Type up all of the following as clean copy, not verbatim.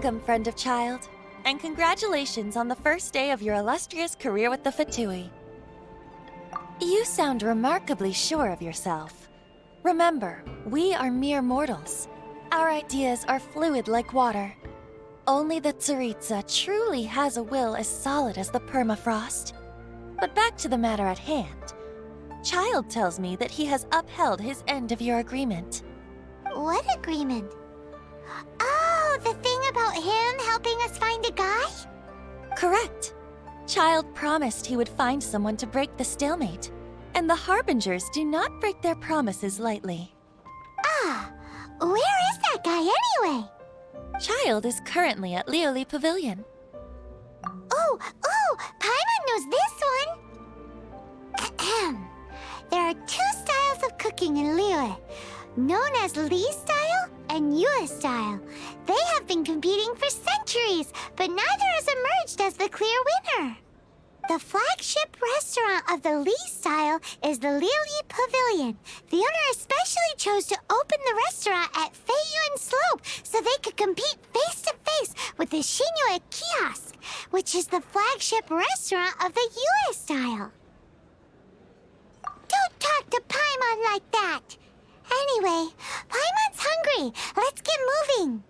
Welcome, friend of child, and congratulations on the first day of your illustrious career with the Fatui. You sound remarkably sure of yourself. Remember, we are mere mortals. Our ideas are fluid like water. Only the Tsaritsa truly has a will as solid as the permafrost. But back to the matter at hand. Child tells me that he has upheld his end of your agreement. What agreement? Oh, the thing about him helping us find a guy? Correct. Child promised he would find someone to break the stalemate. And the Harbingers do not break their promises lightly. Ah, where is that guy anyway? Child is currently at Lioli Pavilion. Oh, Paimon knows this one! There are two styles of cooking in Liyue, known as Li style and Yue style. They have been competing for centuries, but neither has emerged as the clear winner. The flagship restaurant of the Li style is the Lioli Pavilion. The owner especially chose to open the restaurant at Feiyuan Slope so they could compete face-to-face with the Xinyue Kiosk, which is the flagship restaurant of the Yue style. Don't talk to Paimon like that! Anyway, Paimon's hungry. Let's get moving.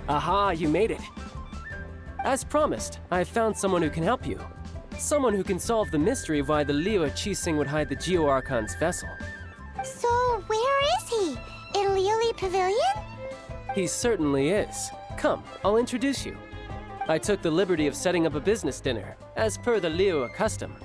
Aha, you made it. As promised, I've found someone who can help you. Someone who can solve the mystery of why the Liu Qixing would hide the Geo Archon's vessel. So, where is he? In Lioli Pavilion? He certainly is. Come, I'll introduce you. I took the liberty of setting up a business dinner, as per the Liu custom.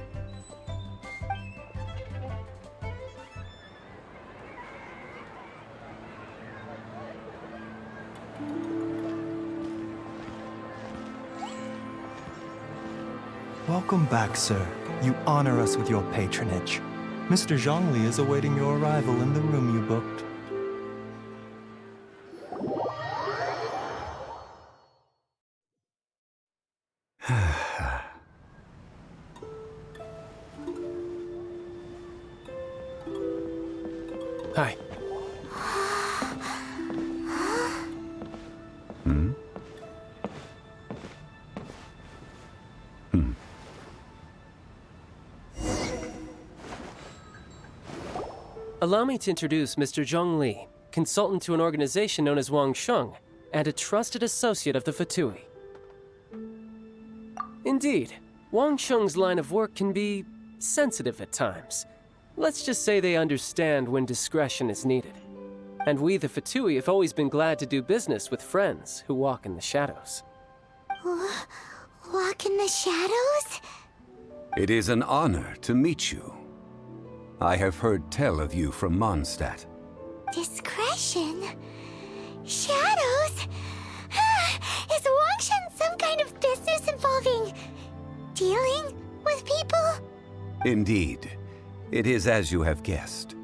Welcome back, sir. You honor us with your patronage. Mr. Zhongli is awaiting your arrival in the room you booked. Hi. Allow me to introduce Mr. Zhongli, consultant to an organization known as Wang Sheng, and a trusted associate of the Fatui. Indeed, Wang Sheng's line of work can be sensitive at times. Let's just say they understand when discretion is needed. And we, the Fatui, have always been glad to do business with friends who walk in the shadows. Walk in the shadows? It is an honor to meet you. I have heard tell of you from Mondstadt. Discretion? Shadows? Is Wangshan some kind of business involving dealing with people? Indeed. It is as you have guessed.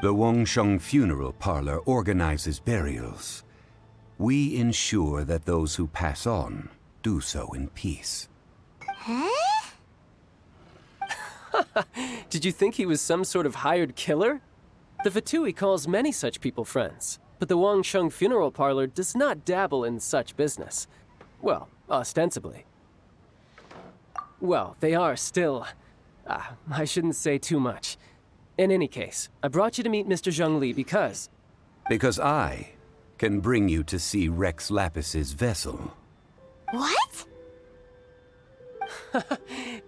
The Wangsheng Funeral Parlor organizes burials. We ensure that those who pass on do so in peace. Huh? Did you think he was some sort of hired killer? The Fatui calls many such people friends, but the Wangsheng Funeral Parlor does not dabble in such business. Well, ostensibly. Well, they are still... I shouldn't say too much. In any case, I brought you to meet Mr. Zhongli because... Because I can bring you to see Rex Lapis's vessel. What?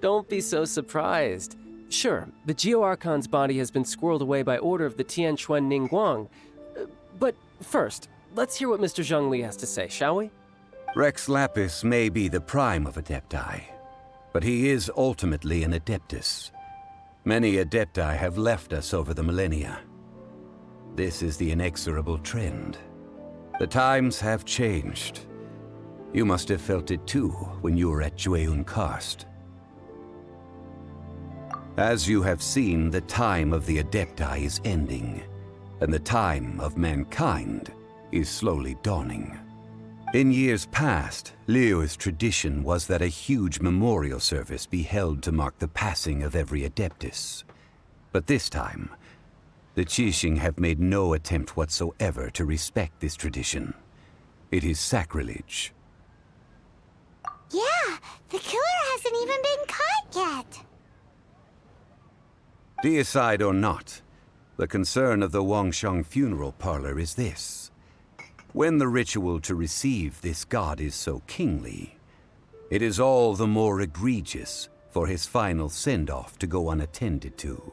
Don't be so surprised. Sure, the Geo Archon's body has been squirreled away by order of the Tianquan Ningguang. But first, let's hear what Mr. Zhongli has to say, shall we? Rex Lapis may be the prime of Adepti, but he is ultimately an Adeptus. Many Adepti have left us over the millennia. This is the inexorable trend. The times have changed. You must have felt it too when you were at Jueyun Karst. As you have seen, the time of the Adepti is ending, and the time of mankind is slowly dawning. In years past, Liyue's tradition was that a huge memorial service be held to mark the passing of every Adeptus. But this time, the Qixing have made no attempt whatsoever to respect this tradition. It is sacrilege. Yeah, the killer hasn't even been caught yet. Deicide or not, the concern of the Wangsheng funeral parlor is this. When the ritual to receive this god is so kingly, it is all the more egregious for his final send-off to go unattended to.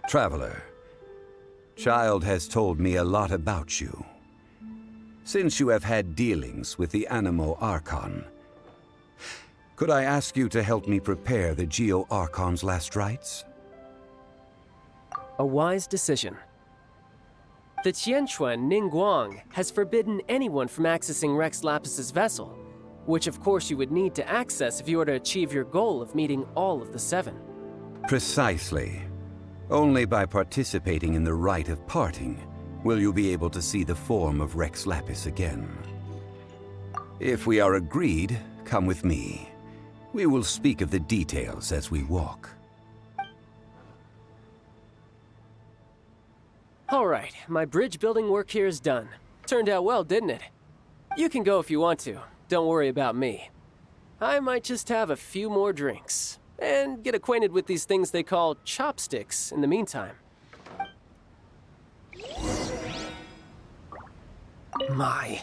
Traveler, Child has told me a lot about you. Since you have had dealings with the Animo Archon, could I ask you to help me prepare the Geo Archon's last rites? A wise decision. The Qianquan Ningguang has forbidden anyone from accessing Rex Lapis's vessel, which of course you would need to access if you were to achieve your goal of meeting all of the seven. Precisely. Only by participating in the rite of parting will you be able to see the form of Rex Lapis again. If we are agreed, come with me. We will speak of the details as we walk. All right, my bridge building work here is done. Turned out well, didn't it? You can go if you want to. Don't worry about me. I might just have a few more drinks and get acquainted with these things they call chopsticks in the meantime. My,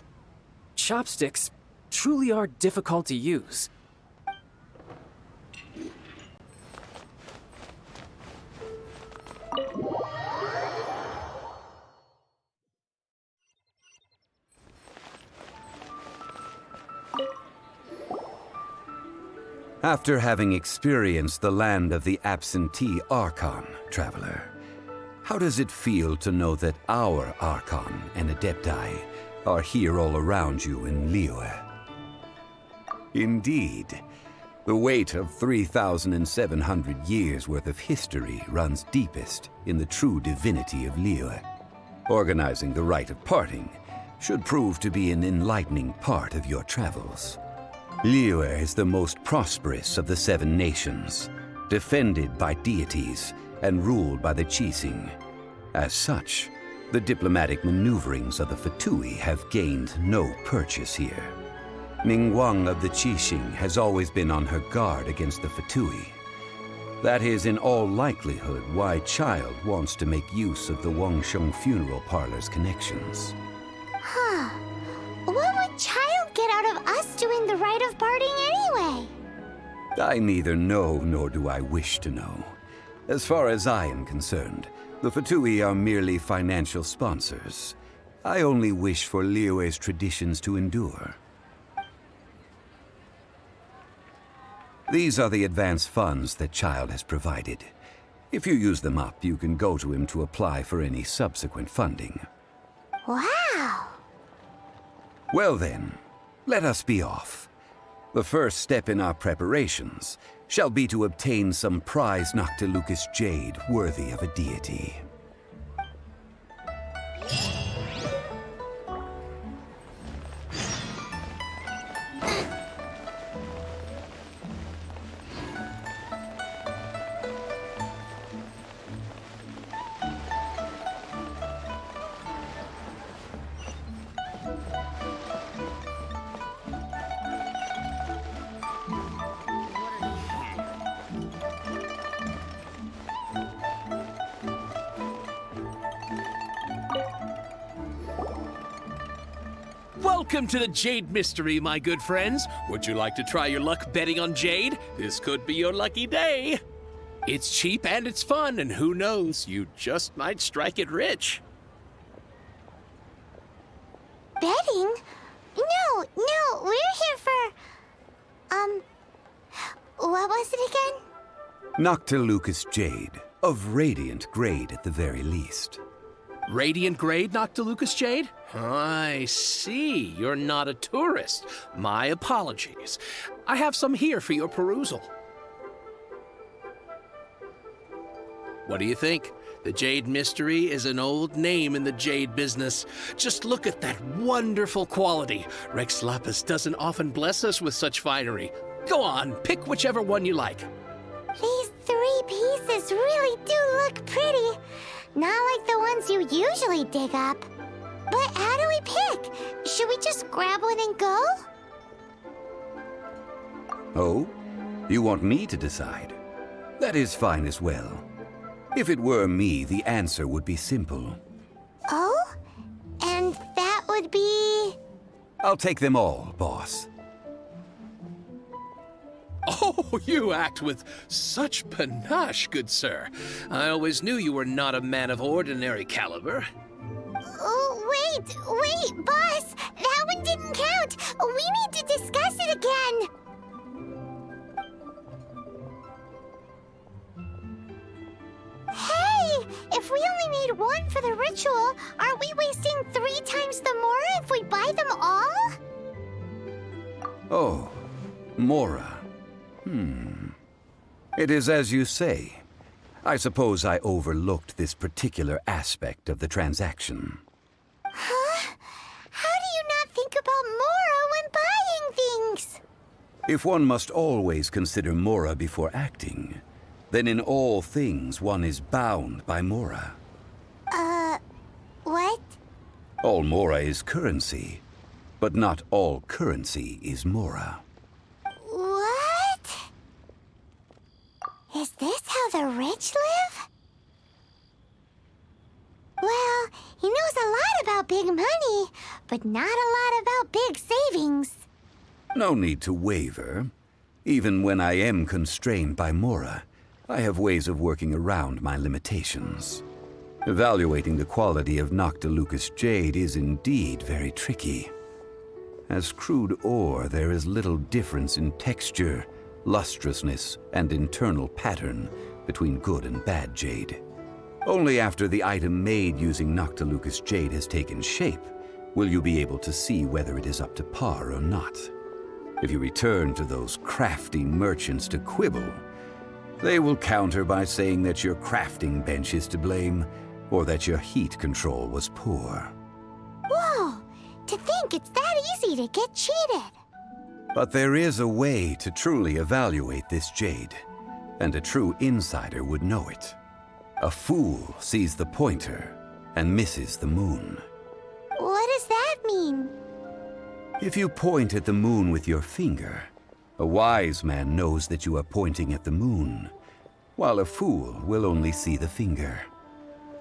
chopsticks truly are difficult to use. After having experienced the land of the absentee Archon, Traveler, how does it feel to know that our Archon and Adepti are here all around you in Liyue? Indeed, the weight of 3,700 years' worth of history runs deepest in the true divinity of Liyue. Organizing the rite of parting should prove to be an enlightening part of your travels. Liyue is the most prosperous of the seven nations, defended by deities and ruled by the Qixing. As such, the diplomatic maneuverings of the Fatui have gained no purchase here. Ningguang of the Qixing has always been on her guard against the Fatui. That is in all likelihood why Child wants to make use of the Wangsheng funeral parlor's connections. Huh. What would Child get out of us doing the rite of parting anyway? I neither know nor do I wish to know. As far as I am concerned, the Fatui are merely financial sponsors. I only wish for Liyue's traditions to endure. These are the advance funds that Child has provided. If you use them up, you can go to him to apply for any subsequent funding. Wow! Well then, let us be off. The first step in our preparations shall be to obtain some prized Noctilucous Jade worthy of a deity. Welcome to the Jade Mystery, my good friends. Would you like to try your luck betting on Jade? This could be your lucky day. It's cheap and it's fun, and who knows, you just might strike it rich. Betting? No, we're here for... What was it again? Noctilucous Jade, of radiant grade at the very least. Radiant grade, Noctilucous Jade? I see. You're not a tourist. My apologies. I have some here for your perusal. What do you think? The Jade Mystery is an old name in the jade business. Just look at that wonderful quality. Rex Lapis doesn't often bless us with such finery. Go on, pick whichever one you like. These 3 pieces really do look pretty. Not like the ones you usually dig up. But how do we pick? Should we just grab one and go? Oh? You want me to decide? That is fine as well. If it were me, the answer would be simple. Oh? And that would be... I'll take them all, boss. Oh, you act with such panache, good sir. I always knew you were not a man of ordinary caliber. Oh, wait, boss! That one didn't count! We need to discuss it again! Hey! If we only need 1 for the ritual, aren't we wasting 3 times the Mora if we buy them all? Oh, Mora. It is as you say. I suppose I overlooked this particular aspect of the transaction. Huh? How do you not think about Mora when buying things? If one must always consider Mora before acting, then in all things one is bound by Mora. What? All Mora is currency, but not all currency is Mora. What? Is this how the rich live? Well, he knows a lot about big money, but not a lot about big savings. No need to waver. Even when I am constrained by Mora, I have ways of working around my limitations. Evaluating the quality of Noctilucous Jade is indeed very tricky. As crude ore, there is little difference in texture, lustrousness, and internal pattern between good and bad jade. Only after the item made using Noctilucous Jade has taken shape will you be able to see whether it is up to par or not. If you return to those crafty merchants to quibble, they will counter by saying that your crafting bench is to blame, or that your heat control was poor. Whoa! To think it's that easy to get cheated. But there is a way to truly evaluate this jade, and a true insider would know it. A fool sees the pointer and misses the moon. What does that mean? If you point at the moon with your finger, a wise man knows that you are pointing at the moon, while a fool will only see the finger.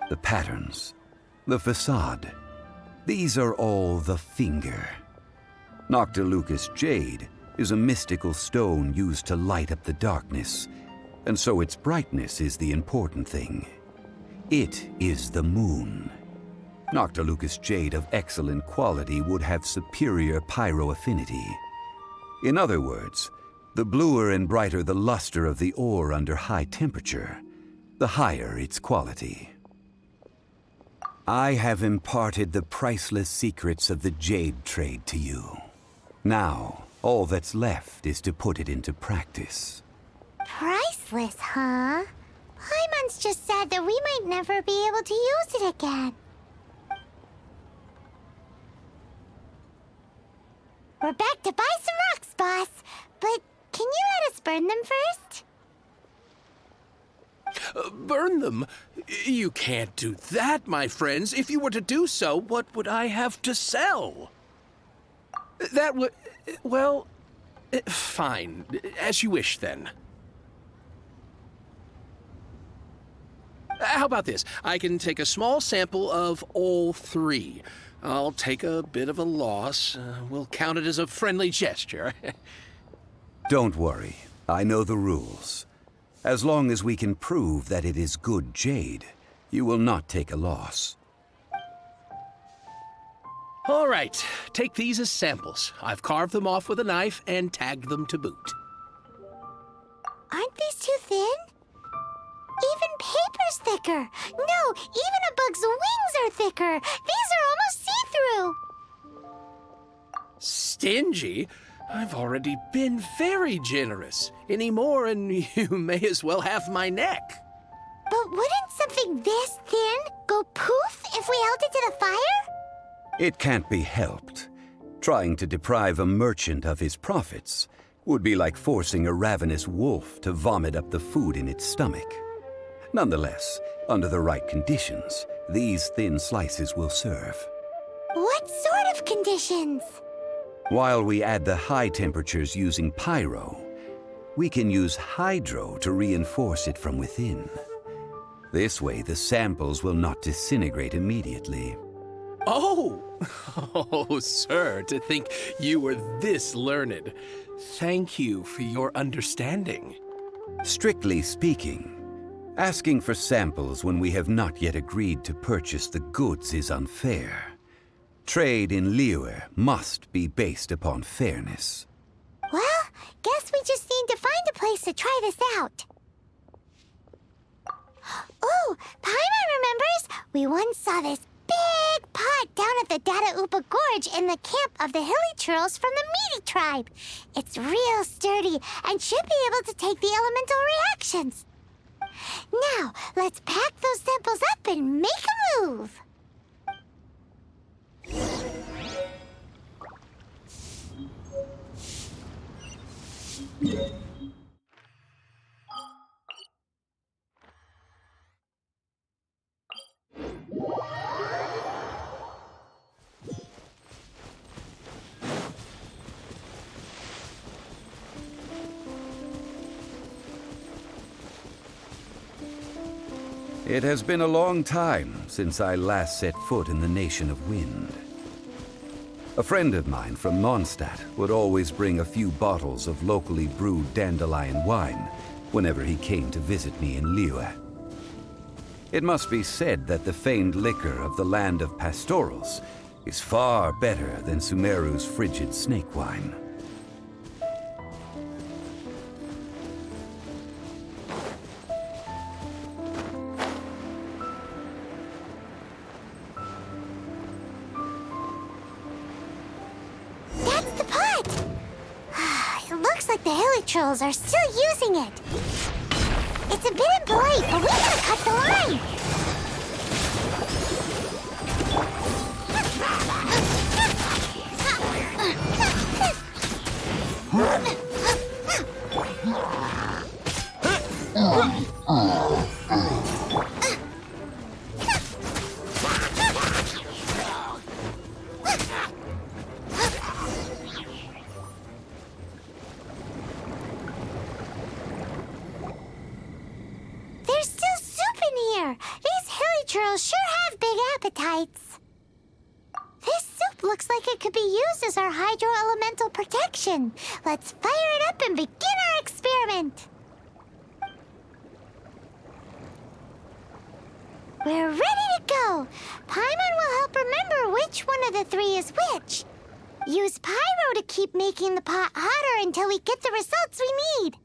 The patterns, the facade, these are all the finger. Noctilucous Jade is a mystical stone used to light up the darkness, and so its brightness is the important thing. It is the moon. Noctilucous Jade of excellent quality would have superior pyroaffinity. In other words, the bluer and brighter the luster of the ore under high temperature, the higher its quality. I have imparted the priceless secrets of the jade trade to you. Now, all that's left is to put it into practice. Priceless, huh? Paimon's just said that we might never be able to use it again. We're back to buy some rocks, boss. But can you let us burn them first? Burn them? You can't do that, my friends. If you were to do so, what would I have to sell? That would... well... fine. As you wish, then. How about this? I can take a small sample of all 3. I'll take a bit of a loss. We'll count it as a friendly gesture. Don't worry. I know the rules. As long as we can prove that it is good jade, you will not take a loss. All right, take these as samples. I've carved them off with a knife and tagged them to boot. Aren't these too thin? Even paper's thicker. No, even a bug's wings are thicker. These are almost see-through. Stingy? I've already been very generous. Any more and you may as well have my neck. But wouldn't something this thin go poof if we held it to the fire? It can't be helped. Trying to deprive a merchant of his profits would be like forcing a ravenous wolf to vomit up the food in its stomach. Nonetheless, under the right conditions, these thin slices will serve. What sort of conditions? While we add the high temperatures using pyro, we can use hydro to reinforce it from within. This way, the samples will not disintegrate immediately. Oh, sir, to think you were this learned. Thank you for your understanding. Strictly speaking, asking for samples when we have not yet agreed to purchase the goods is unfair. Trade in Liyue must be based upon fairness. Well, guess we just need to find a place to try this out. Oh, Paimon remembers we once saw this big pot down at the Dada Upa Gorge in the camp of the hilly churls from the Meaty tribe. It's real sturdy and should be able to take the elemental reactions. Now, let's pack those samples up and make a move. It has been a long time since I last set foot in the Nation of Wind. A friend of mine from Mondstadt would always bring a few bottles of locally brewed dandelion wine whenever he came to visit me in Liyue. It must be said that the famed liquor of the land of pastorals is far better than Sumeru's frigid snake wine. That's the pot! It looks like the hilly trolls are still using it. It's a bit impolite, but we gotta cut the line. There's still soup in here. These hilly churls sure have big appetites. This soup looks like it could be used as our hydro-elemental protection. Let's fire it up and begin our experiment. We're ready to go. Paimon will help remember which one of the three is which. Use pyro to keep making the pot hotter until we get the results we need.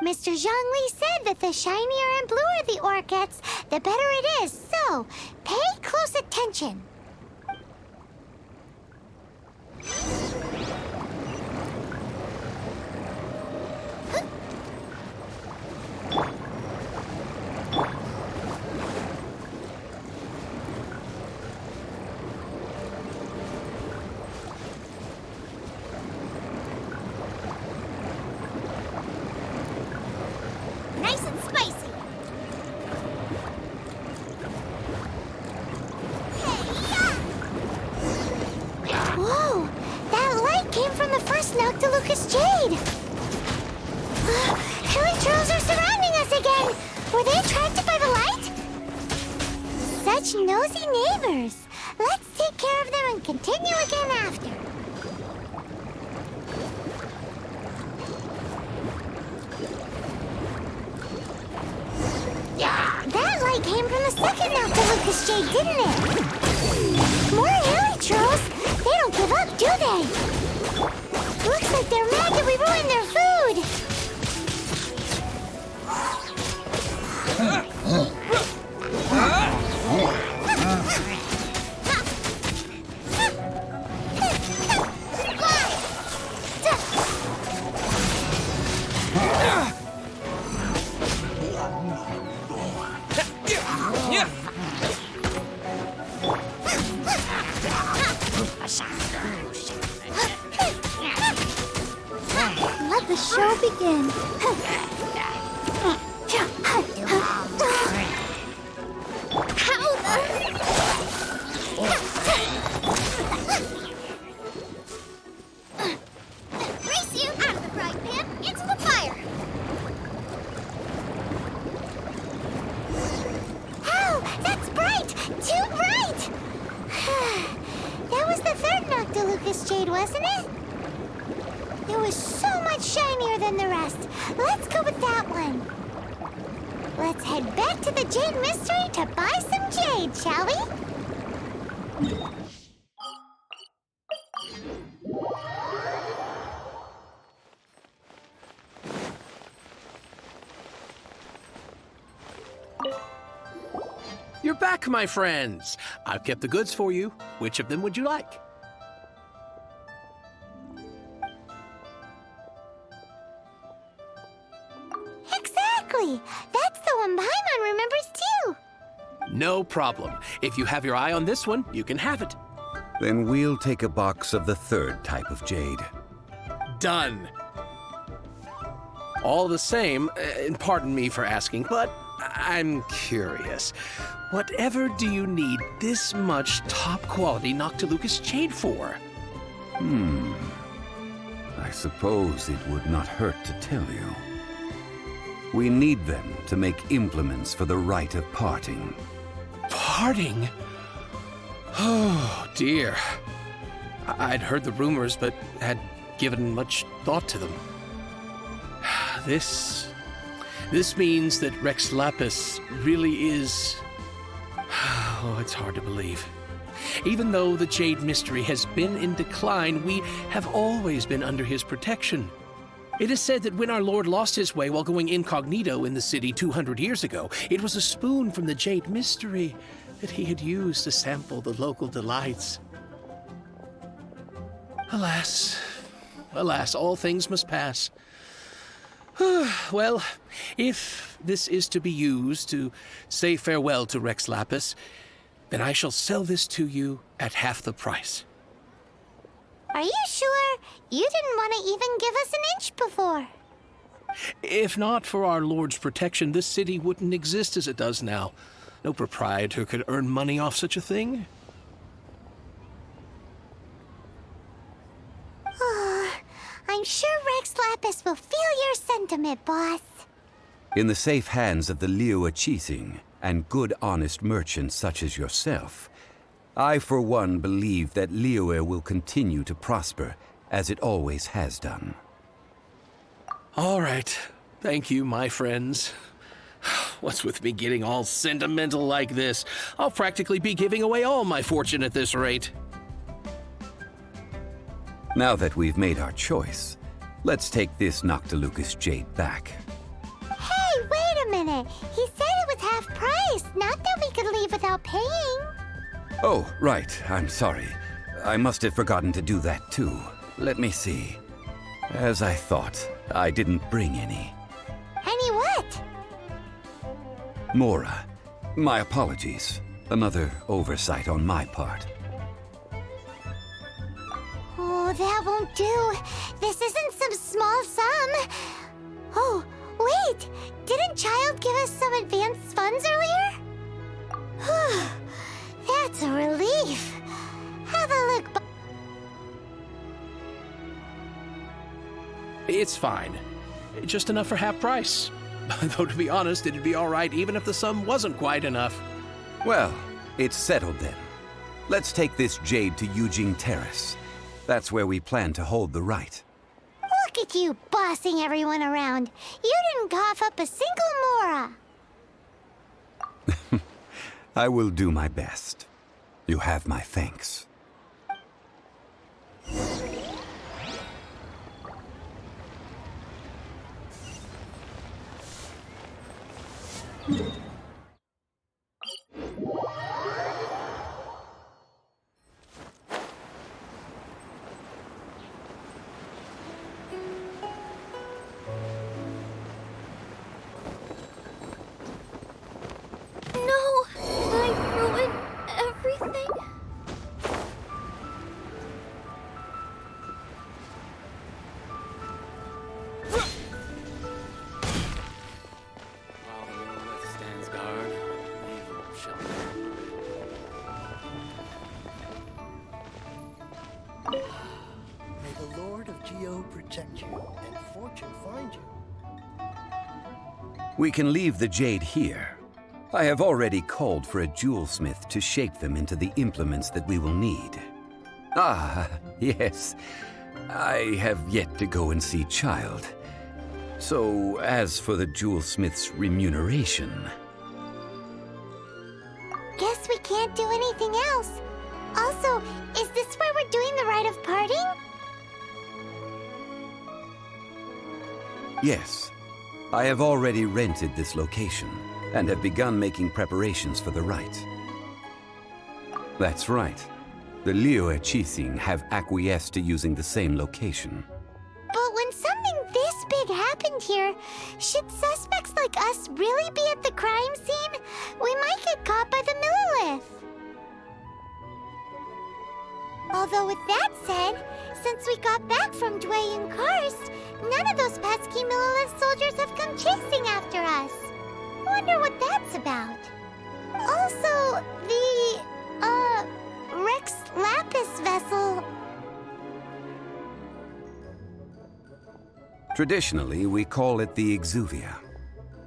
Mr. Zhongli said that the shinier and bluer the ore gets, the better it is, so pay close attention. Nice and spicy. Whoa! That light came from the first Noctilucous Jade! Hilly trolls are surrounding us again! Were they attracted by the light? Such nosy neighbors! Let's take care of them and continue again after. That light came from the second Noctilucous Noctilucous Jade, didn't it? More Helitrolls? They don't give up, do they? Looks like they're mad that we ruined their food. Let the show begin. Race you out of the frying pan into the fire. Oh, that's bright! Too bright! That was the third Noctilucous Jade, wasn't it? It was so much shinier than the rest. Let's go with that one. Let's head back to the Jade Mystery to buy some jade, shall we? You're back, my friends. I've kept the goods for you. Which of them would you like? Exactly! That's the one Paimon remembers too! No problem. If you have your eye on this one, you can have it. Then we'll take a box of the third type of jade. Done. All the same, and pardon me for asking, but I'm curious. Whatever do you need this much top-quality Noctilucous Jade for? I suppose it would not hurt to tell you. We need them to make implements for the rite of parting. Parting? Oh, dear. I'd heard the rumors, but had given much thought to them. This means that Rex Lapis really is... Oh, it's hard to believe. Even though the Jade Mystery has been in decline, we have always been under his protection. It is said that when our Lord lost his way while going incognito in the city 200 years ago, it was a spoon from the Jade Mystery that he had used to sample the local delights. Alas, alas, all things must pass. Well, if this is to be used to say farewell to Rex Lapis, then I shall sell this to you at half the price. Are you sure? You didn't want to even give us an inch before. If not for our Lord's protection, this city wouldn't exist as it does now. No proprietor could earn money off such a thing. I'm sure Rex Lapis will feel your sentiment, boss. In the safe hands of the Liyue Qixing and good honest merchants such as yourself, I for one believe that Liyue will continue to prosper as it always has done. All right. Thank you, my friends. What's with me getting all sentimental like this? I'll practically be giving away all my fortune at this rate. Now that we've made our choice, let's take this Noctilucous Jade back. Hey, wait a minute. He said it was half price, not that we could leave without paying. Oh, right. I'm sorry. I must have forgotten to do that too. Let me see. As I thought, I didn't bring any. Any what? Mora, my apologies. Another oversight on my part. Oh, that won't do. This isn't some small sum. Oh, wait. Didn't Child give us some advanced funds earlier? That's a relief. Have a look. It's fine. Just enough for half price. Though, to be honest, it'd be all right even if the sum wasn't quite enough. Well, it's settled then. Let's take this jade to Yujing Terrace. That's where we plan to hold the rite. Look at you bossing everyone around. You didn't cough up a single Mora. I will do my best. You have my thanks. No! I ruined everything? While the Lilith stands guard, evil shall May the Lord of Geo protect you and fortune find you. We can leave the jade here. I have already called for a jewelsmith to shape them into the implements that we will need. Ah, yes. I have yet to go and see Child. So, as for the jewelsmith's remuneration... Guess we can't do anything else. Also, is this where we're doing the rite of parting? Yes. I have already rented this location and have begun making preparations for the rite. That's right. The Liyue Qixing have acquiesced to using the same location. But when something this big happened here, should suspects like us really be at the crime scene? We might get caught by the Millilith. Although with that said, since we got back from Dway and Karst, none of those pesky Millilith soldiers have come chasing after us. Wonder what that's about. Also, the, Rex Lapis vessel. Traditionally, we call it the Exuvia.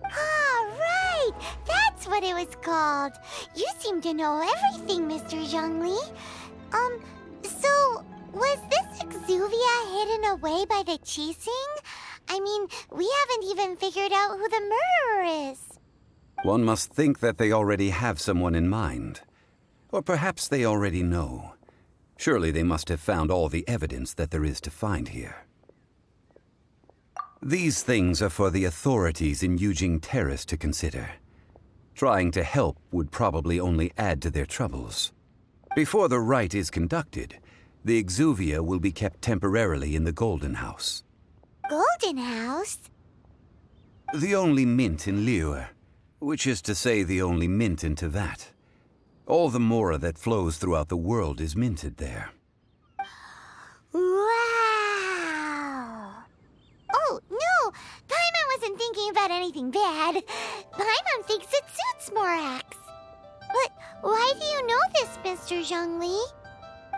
Ah, right! That's what it was called. You seem to know everything, Mr. Zhongli. So, was this Exuvia hidden away by the Qixing? I mean, we haven't even figured out who the murderer is. One must think that they already have someone in mind. Or perhaps they already know. Surely they must have found all the evidence that there is to find here. These things are for the authorities in Yujing Terrace to consider. Trying to help would probably only add to their troubles. Before the rite is conducted, the Exuvia will be kept temporarily in the Golden House. Golden House? The only mint in Liyue, which is to say the only mint in Tevat. All the mora that flows throughout the world is minted there. Wow! Oh, no! Paimon wasn't thinking about anything bad. Paimon thinks it suits Morax. But why do you know this, Mr. Zhongli?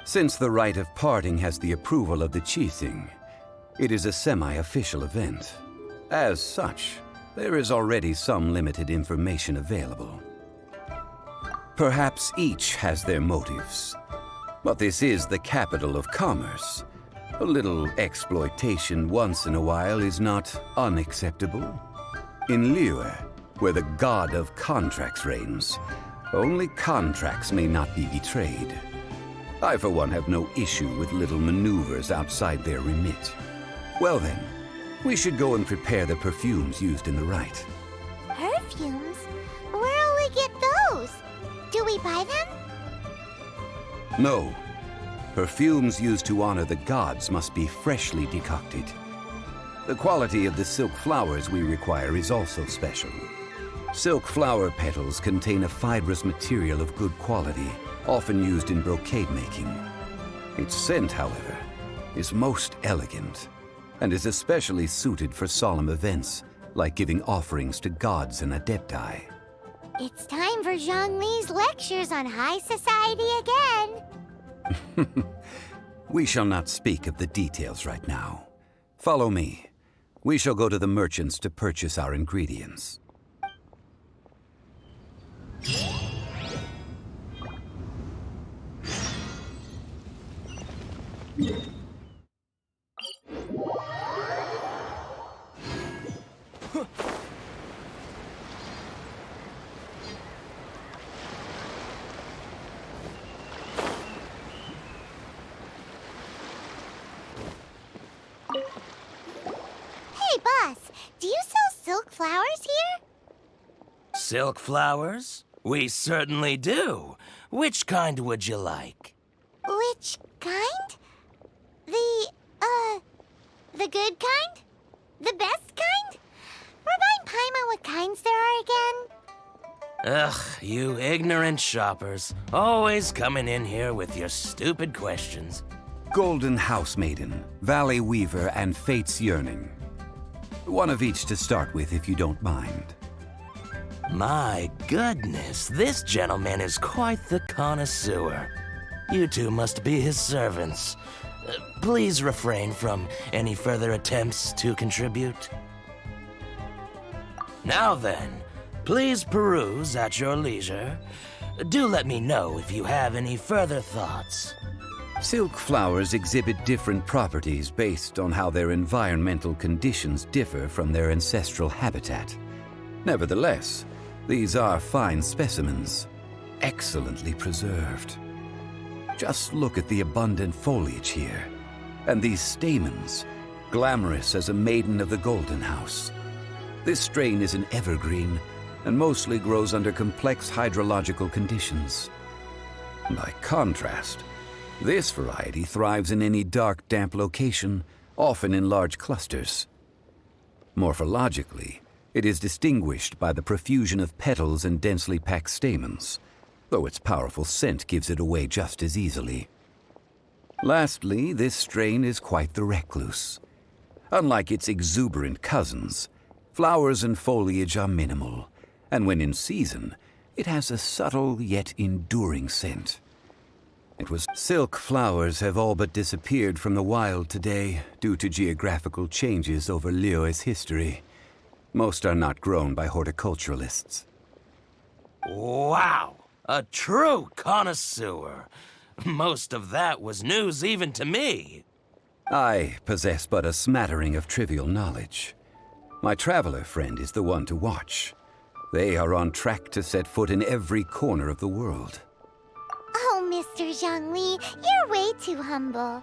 Since the rite of parting has the approval of the Qixing, it is a semi-official event. As such, there is already some limited information available. Perhaps each has their motives. But this is the capital of commerce. A little exploitation once in a while is not unacceptable. In Liyue, where the god of contracts reigns, only contracts may not be betrayed. I, for one, have no issue with little maneuvers outside their remit. Well then, we should go and prepare the perfumes used in the rite. Perfumes? Where'll we get those? Do we buy them? No. Perfumes used to honor the gods must be freshly decocted. The quality of the silk flowers we require is also special. Silk flower petals contain a fibrous material of good quality, often used in brocade making. Its scent, however, is most elegant, and is especially suited for solemn events, like giving offerings to gods and adepti. It's time for Zhongli's lectures on high society again. We shall not speak of the details right now. Follow me. We shall go to the merchants to purchase our ingredients. Do you sell silk flowers here? Silk flowers? We certainly do. Which kind would you like? Which kind? The good kind? The best kind? Remind Paimon what kinds there are again. Ugh, you ignorant shoppers. Always coming in here with your stupid questions. Golden Housemaiden, Valley Weaver, and Fate's Yearning. One of each to start with, if you don't mind. My goodness, this gentleman is quite the connoisseur. You two must be his servants. Please refrain from any further attempts to contribute. Now then, please peruse at your leisure. Do let me know if you have any further thoughts. Silk flowers exhibit different properties based on how their environmental conditions differ from their ancestral habitat. Nevertheless, these are fine specimens, excellently preserved. Just look at the abundant foliage here, and these stamens, glamorous as a maiden of the Golden House. This strain is an evergreen and mostly grows under complex hydrological conditions. By contrast, this variety thrives in any dark, damp location, often in large clusters. Morphologically, it is distinguished by the profusion of petals and densely packed stamens, though its powerful scent gives it away just as easily. Lastly, this strain is quite the recluse. Unlike its exuberant cousins, flowers and foliage are minimal, and when in season, it has a subtle yet enduring scent. Silk flowers have all but disappeared from the wild today due to geographical changes over Liyue's history. Most are not grown by horticulturalists. Wow! A true connoisseur. Most of that was news even to me. I possess but a smattering of trivial knowledge. My traveler friend is the one to watch. They are on track to set foot in every corner of the world. Oh, Mr. Zhongli, you're way too humble.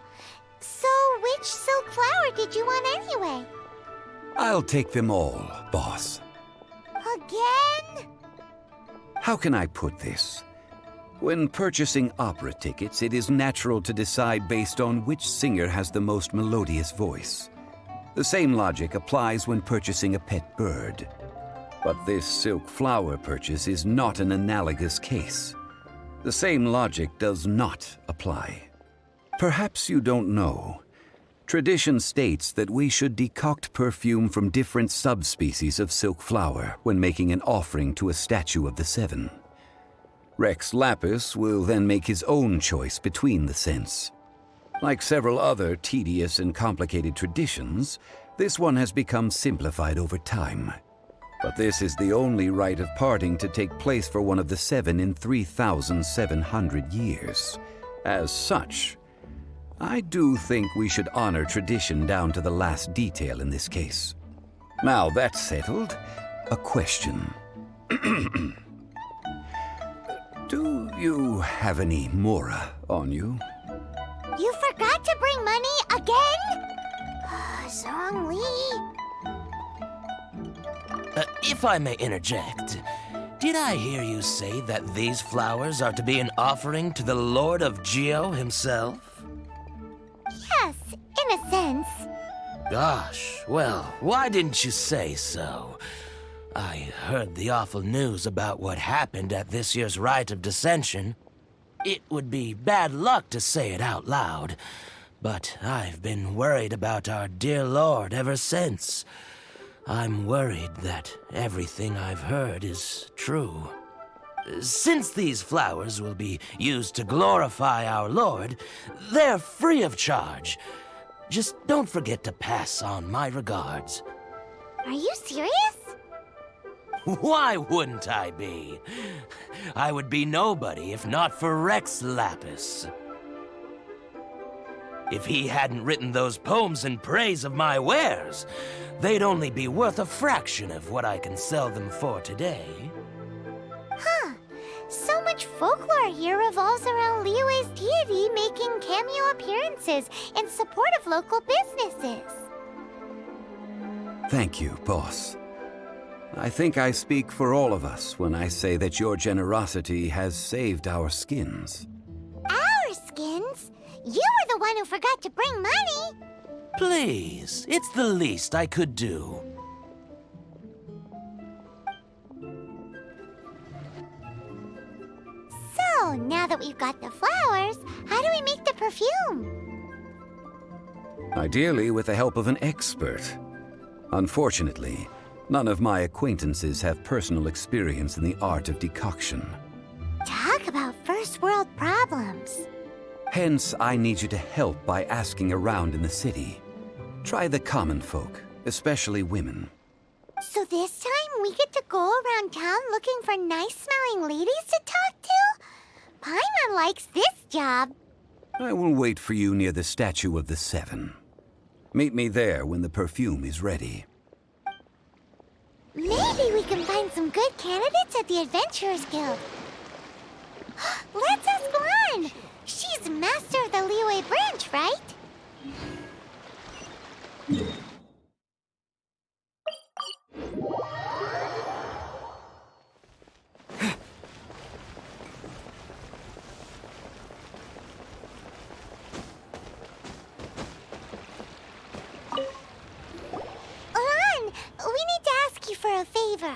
So, which silk flower did you want anyway? I'll take them all, boss. Again? How can I put this? When purchasing opera tickets, it is natural to decide based on which singer has the most melodious voice. The same logic applies when purchasing a pet bird. But this silk flower purchase is not an analogous case. The same logic does not apply. Perhaps you don't know. Tradition states that we should decoct perfume from different subspecies of silk flower when making an offering to a statue of the Seven. Rex Lapis will then make his own choice between the scents. Like several other tedious and complicated traditions, this one has become simplified over time. But this is the only rite of parting to take place for one of the Seven in 3,700 years. As such, I do think we should honor tradition down to the last detail in this case. Now that's settled, a question. Do you have any Mora on you? You forgot to bring money again? Zhongli. If I may interject, did I hear you say that these flowers are to be an offering to the Lord of Geo himself? Yes, in a sense. Gosh, well, why didn't you say so? I heard the awful news about what happened at this year's Rite of Dissension. It would be bad luck to say it out loud, but I've been worried about our dear Lord ever since. I'm worried that everything I've heard is true. Since these flowers will be used to glorify our Lord, they're free of charge. Just don't forget to pass on my regards. Are you serious? Why wouldn't I be? I would be nobody if not for Rex Lapis. If he hadn't written those poems in praise of my wares, they'd only be worth a fraction of what I can sell them for today. Huh. So much folklore here revolves around Liyue's deity making cameo appearances in support of local businesses. Thank you, boss. I think I speak for all of us when I say that your generosity has saved our skins. Our skins? You were the one who forgot to bring money. Please, it's the least I could do. So, now that we've got the flowers, how do we make the perfume? Ideally with the help of an expert. Unfortunately, none of my acquaintances have personal experience in the art of decoction. Talk about first world problems. Hence, I need you to help by asking around in the city. Try the common folk, especially women. So this time we get to go around town looking for nice-smelling ladies to talk to? Paimon likes this job. I will wait for you near the Statue of the Seven. Meet me there when the perfume is ready. Maybe we can find some good candidates at the Adventurers Guild. Let's ask Lan. She's master of the Liyue branch, right? Lan, we need to ask you for a favor.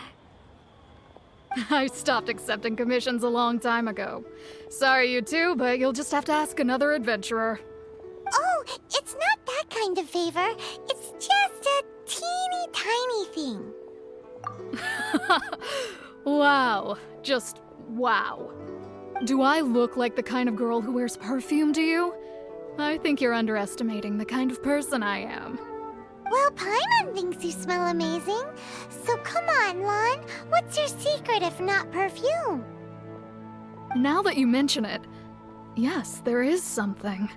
I stopped accepting commissions a long time ago. Sorry, you two, but you'll just have to ask another adventurer. Oh, it's not that kind of favor. It's just a teeny tiny thing. Wow. Just wow. Do I look like the kind of girl who wears perfume to you? I think you're underestimating the kind of person I am. Well, Paimon thinks you smell amazing. So come on, Lan. What's your secret if not perfume? Now that you mention it, yes, there is something.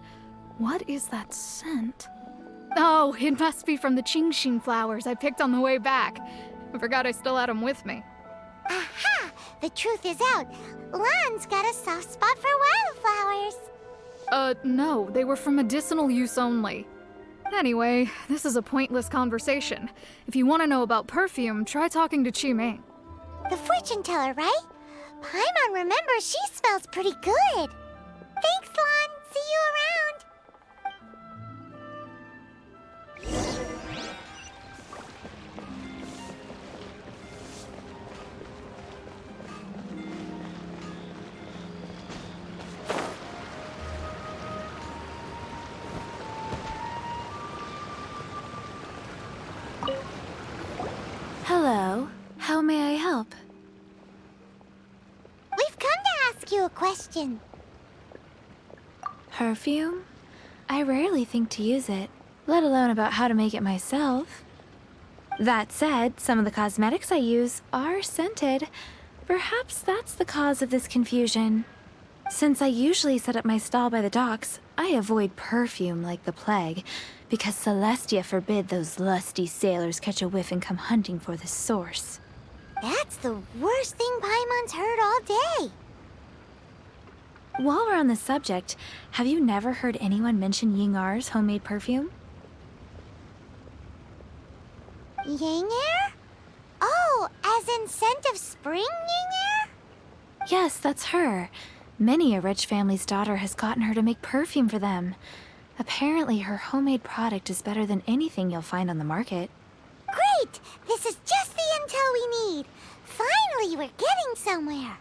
What is that scent? Oh, it must be from the Qingxin flowers I picked on the way back. I forgot I still had them with me. Aha! The truth is out. Lan's got a soft spot for wildflowers. No, they were for medicinal use only. Anyway, this is a pointless conversation. If you want to know about perfume, try talking to Qiming. The fortune teller, right? Paimon remembers she smells pretty good. Thanks, Lan. See you around. Hello. How may I help? We've come to ask you a question. Perfume? I rarely think to use it, let alone about how to make it myself. That said, some of the cosmetics I use are scented. Perhaps that's the cause of this confusion. Since I usually set up my stall by the docks, I avoid perfume like the plague, because Celestia forbid those lusty sailors catch a whiff and come hunting for the source. That's the worst thing Paimon's heard all day. While we're on the subject, have you never heard anyone mention Yingar's homemade perfume? Yingar? Oh, as in scent of spring, Yingar? Yes, that's her. Many a rich family's daughter has gotten her to make perfume for them. Apparently, her homemade product is better than anything you'll find on the market. Great! This is just the intel we need. Finally, we're getting somewhere.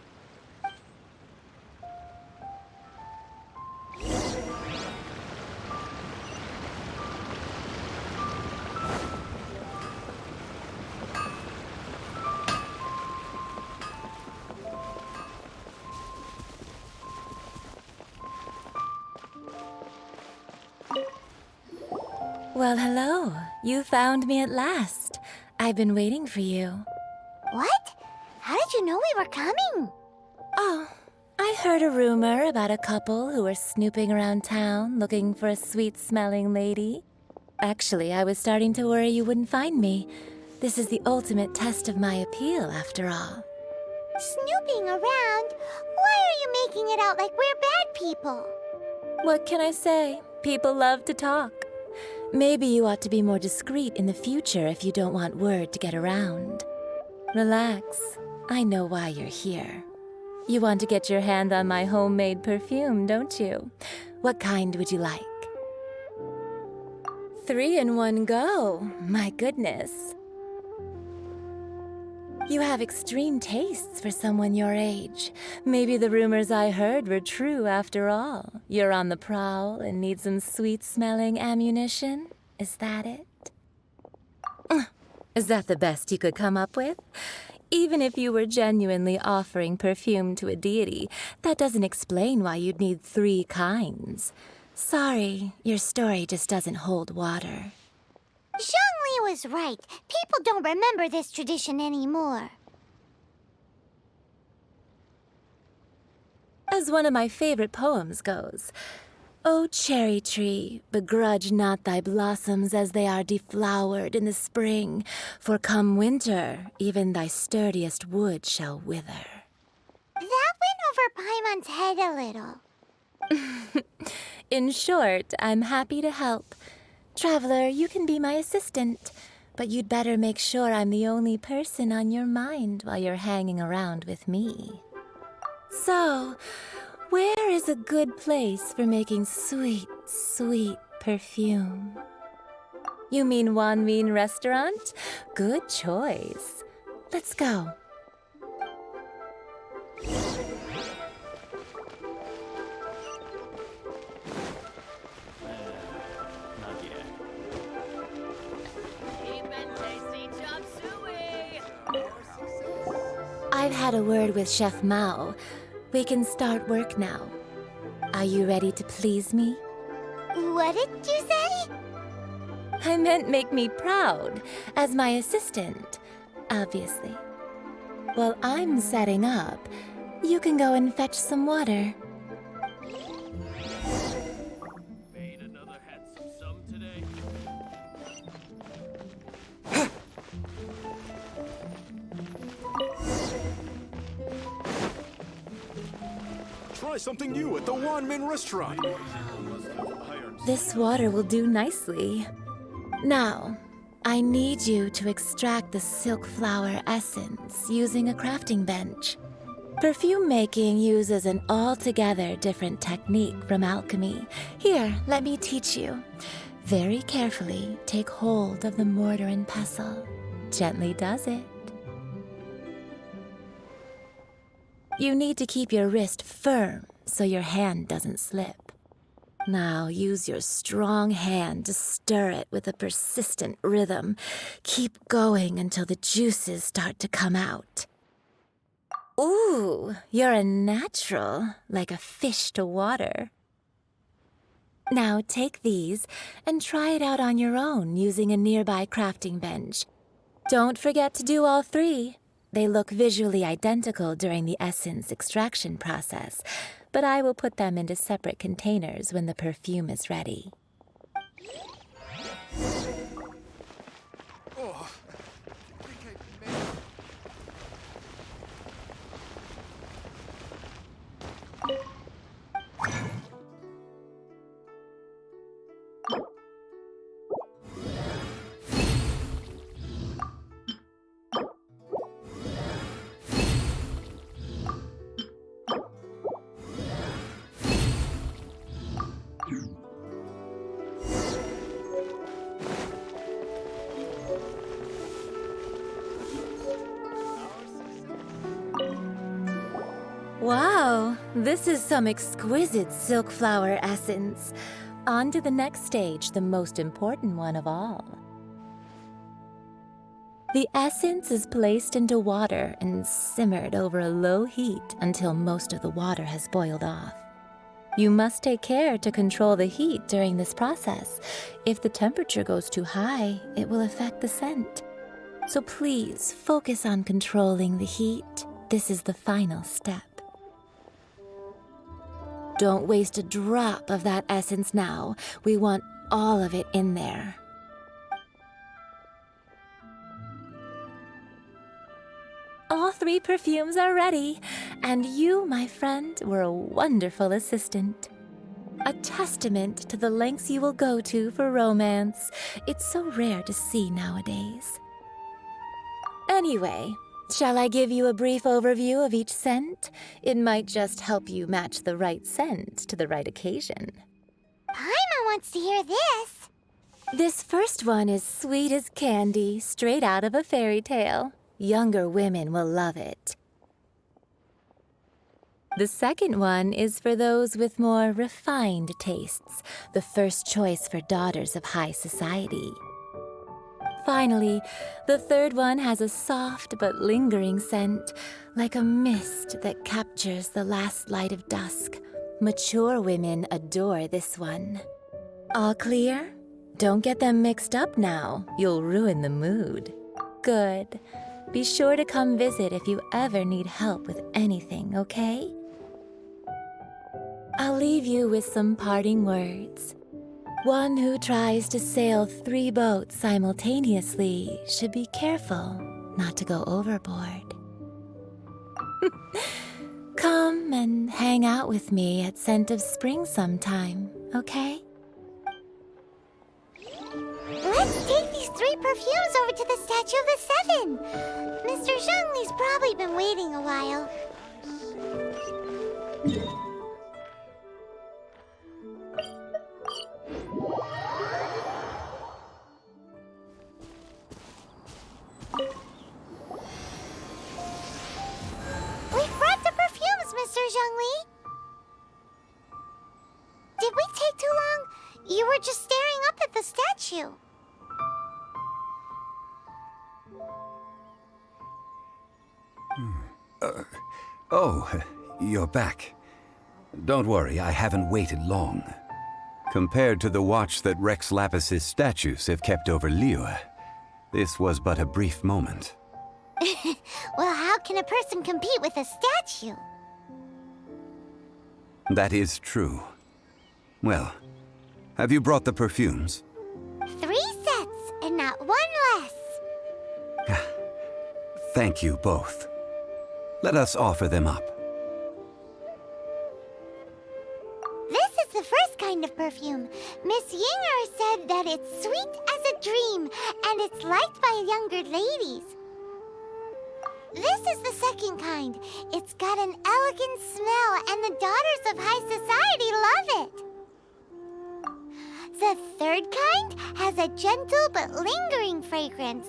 Well, hello. You found me at last. I've been waiting for you. What? How did you know we were coming? Oh, I heard a rumor about a couple who were snooping around town looking for a sweet-smelling lady. Actually, I was starting to worry you wouldn't find me. This is the ultimate test of my appeal, after all. Snooping around? Why are you making it out like we're bad people? What can I say? People love to talk. Maybe you ought to be more discreet in the future if you don't want word to get around. Relax. I know why you're here. You want to get your hand on my homemade perfume, don't you? What kind would you like? 3 in 1 go. My goodness. You have extreme tastes for someone your age. Maybe the rumors I heard were true after all. You're on the prowl and need some sweet-smelling ammunition? Is that it? Is that the best you could come up with? Even if you were genuinely offering perfume to a deity, that doesn't explain why you'd need 3 kinds. Sorry, your story just doesn't hold water. Zhongli was right. People don't remember this tradition anymore. As one of my favorite poems goes, O cherry tree, begrudge not thy blossoms as they are deflowered in the spring, for come winter, even thy sturdiest wood shall wither. That went over Paimon's head a little. In short, I'm happy to help. Traveler, you can be my assistant, but you'd better make sure I'm the only person on your mind while you're hanging around with me. So, where is a good place for making sweet, sweet perfume? You mean Wanmin Restaurant? Good choice. Let's go. I've had a word with Chef Mao. We can start work now. Are you ready to please me? What did you say? I meant make me proud, as my assistant, obviously. While I'm setting up, you can go and fetch some water. Made another handsome sum today. Try something new at the Wanmin restaurant. This water will do nicely. Now, I need you to extract the silk flower essence using a crafting bench. Perfume making uses an altogether different technique from alchemy. Here, let me teach you. Very carefully, take hold of the mortar and pestle. Gently does it. You need to keep your wrist firm so your hand doesn't slip. Now use your strong hand to stir it with a persistent rhythm. Keep going until the juices start to come out. Ooh, you're a natural, like a fish to water. Now take these and try it out on your own using a nearby crafting bench. Don't forget to do all 3. They look visually identical during the essence extraction process, but I will put them into separate containers when the perfume is ready. Wow, this is some exquisite silk flower essence. On to the next stage, the most important one of all. The essence is placed into water and simmered over a low heat until most of the water has boiled off. You must take care to control the heat during this process. If the temperature goes too high, it will affect the scent. So please focus on controlling the heat. This is the final step. Don't waste a drop of that essence now. We want all of it in there. All 3 perfumes are ready, and you, my friend, were a wonderful assistant. A testament to the lengths you will go to for romance. It's so rare to see nowadays. Anyway, shall I give you a brief overview of each scent? It might just help you match the right scent to the right occasion. Paimon wants to hear this. This first one is sweet as candy, straight out of a fairy tale. Younger women will love it. The second one is for those with more refined tastes, the first choice for daughters of high society. Finally, the third one has a soft but lingering scent, like a mist that captures the last light of dusk. Mature women adore this one. All clear? Don't get them mixed up now. You'll ruin the mood. Good. Be sure to come visit if you ever need help with anything, okay? I'll leave you with some parting words. One who tries to sail 3 boats simultaneously should be careful not to go overboard. Come and hang out with me at Scent of Spring sometime, okay? Let's take these 3 perfumes over to the Statue of the Seven. Mr. Zhongli's probably been waiting a while. We've brought the perfumes, Mr. Zhongli. Did we take too long? You were just staring up at the statue. Oh, you're back. Don't worry, I haven't waited long. Compared to the watch that Rex Lapis's statues have kept over Liyue, this was but a brief moment. Well, how can a person compete with a statue? That is true. Well, have you brought the perfumes? 3 sets, and not 1 less. Thank you both. Let us offer them up. This is the first kind of perfume. Miss Yinger said that it's sweet as a dream, and it's liked by younger ladies. This is the second kind. It's got an elegant smell, and the daughters of high society love it. The third kind has a gentle but lingering fragrance.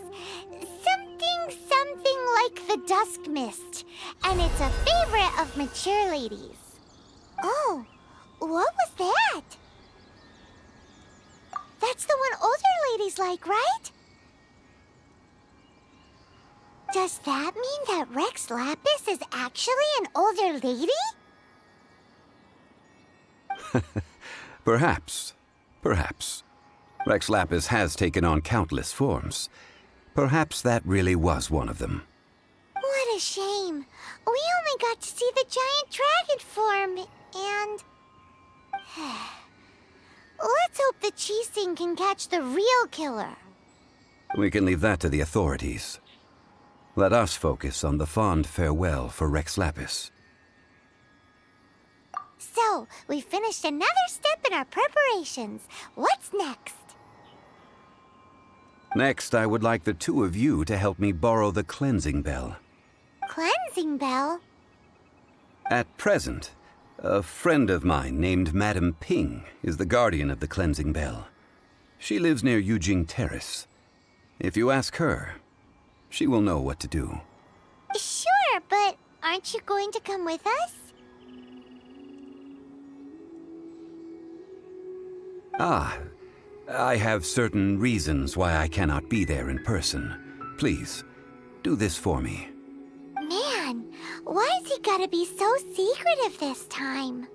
Something like the dusk mist. And it's a favorite of mature ladies. Oh, what was that? That's the one older ladies like, right? Does that mean that Rex Lapis is actually an older lady? Perhaps. Rex Lapis has taken on countless forms. Perhaps that really was one of them. What a shame. We only got to see the giant dragon form, and... Let's hope the Qixing can catch the real killer. We can leave that to the authorities. Let us focus on the fond farewell for Rex Lapis. So, we finished another step in our preparations. What's next? Next, I would like the 2 of you to help me borrow the cleansing bell. Cleansing bell? At present, a friend of mine named Madame Ping is the guardian of the cleansing bell. She lives near Yujing Terrace. If you ask her, she will know what to do. Sure, but aren't you going to come with us? I have certain reasons why I cannot be there in person. Please, do this for me. Man, why's he gotta be so secretive this time?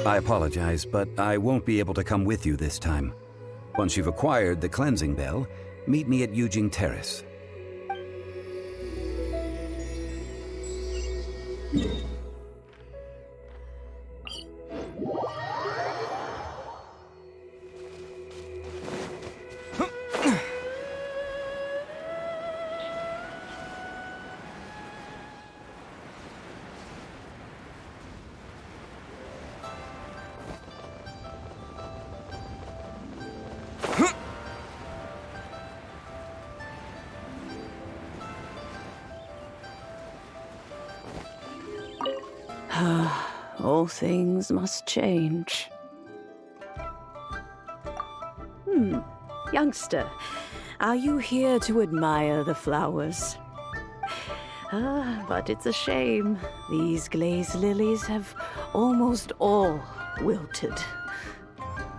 I apologize, but I won't be able to come with you this time. Once you've acquired the cleansing bell, meet me at Yujing Terrace. All things must change. Youngster, are you here to admire the flowers? But it's a shame. These glazed lilies have almost all wilted.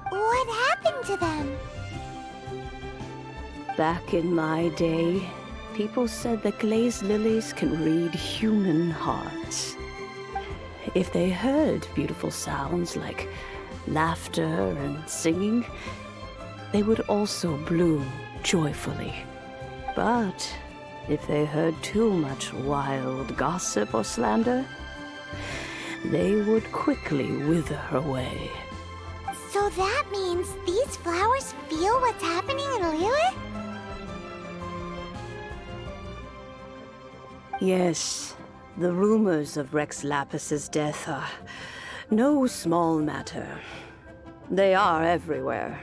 What happened to them? Back in my day, people said that glazed lilies can read human hearts. If they heard beautiful sounds like laughter and singing, they would also bloom joyfully. But if they heard too much wild gossip or slander, they would quickly wither away. So that means these flowers feel what's happening in Liyue? Yes, the rumors of Rex Lapis's death are no small matter. They are everywhere.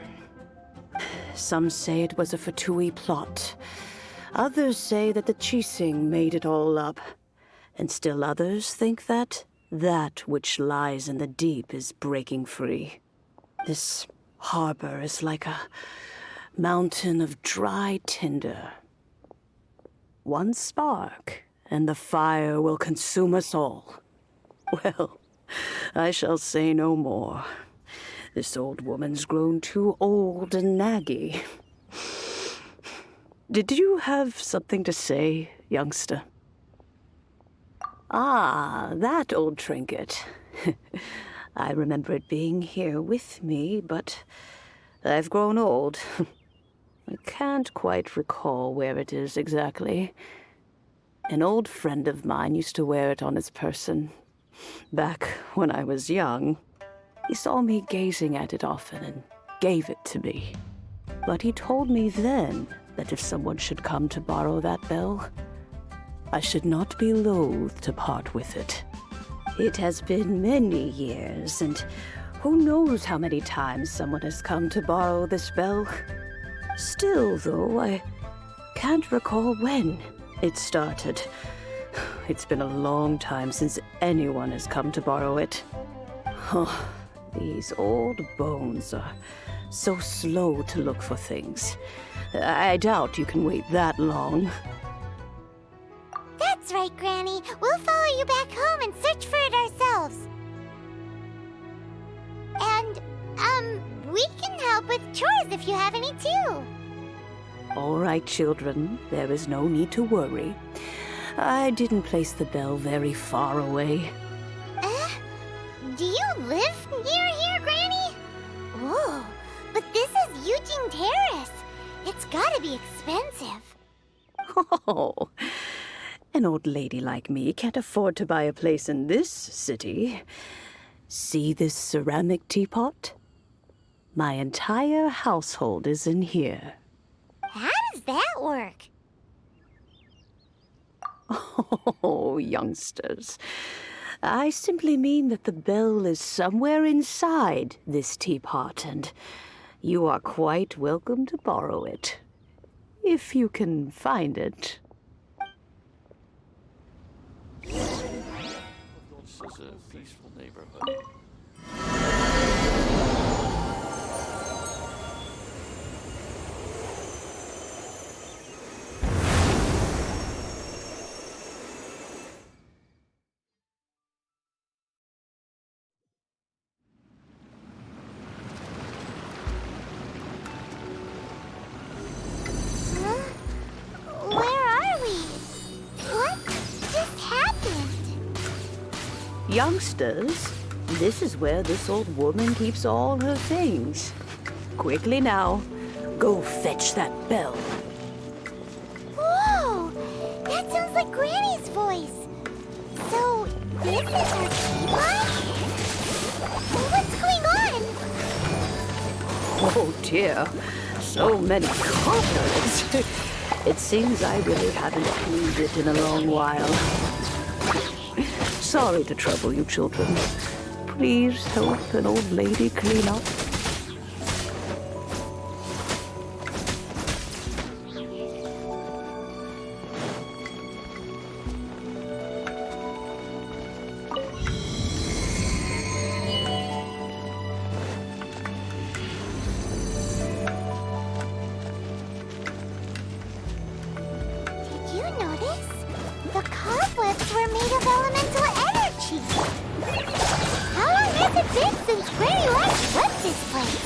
Some say it was a Fatui plot. Others say that the Chising made it all up. And still others think that which lies in the deep is breaking free. This harbor is like a mountain of dry tinder. One spark, and the fire will consume us all. Well, I shall say no more. This old woman's grown too old and naggy. Did you have something to say, youngster? Ah, that old trinket. I remember it being here with me, but I've grown old. I can't quite recall where it is exactly. An old friend of mine used to wear it on his person. Back when I was young, he saw me gazing at it often and gave it to me. But he told me then that if someone should come to borrow that bell, I should not be loath to part with it. It has been many years, and who knows how many times someone has come to borrow this bell. Still, though, I can't recall when it started. It's been a long time since anyone has come to borrow it. Oh, these old bones are so slow to look for things. I doubt you can wait that long. That's right, Granny. We'll follow you back home and search for it ourselves. And, we can help with chores if you have any too. All right, children. There is no need to worry. I didn't place the bell very far away. Do you live near here, Granny? Whoa, but this is Eugene Terrace. It's gotta be expensive. Oh, an old lady like me can't afford to buy a place in this city. See this ceramic teapot? My entire household is in here. How does that work? Oh, youngsters. I simply mean that the bell is somewhere inside this teapot, and you are quite welcome to borrow it, if you can find it. This is a peaceful neighborhood. Youngsters, this is where this old woman keeps all her things. Quickly now, go fetch that bell. Whoa! That sounds like Granny's voice. So, this is her teapot? What's going on? Oh dear, so many cobwebs. It seems I really haven't cleaned it in a long while. Sorry to trouble you, children. Please help an old lady clean up. been since Granny last left this place.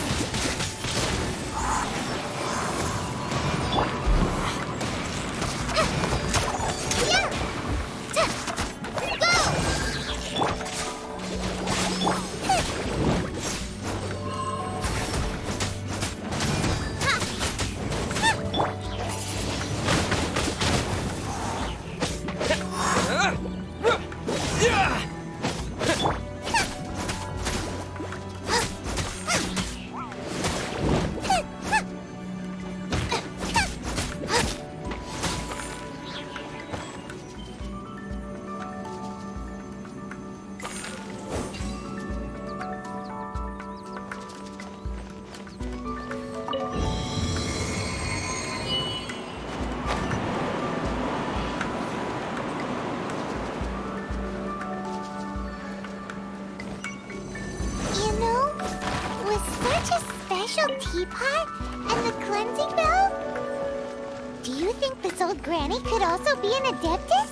Teapot and the cleansing bell? Do you think this old granny could also be an adeptus?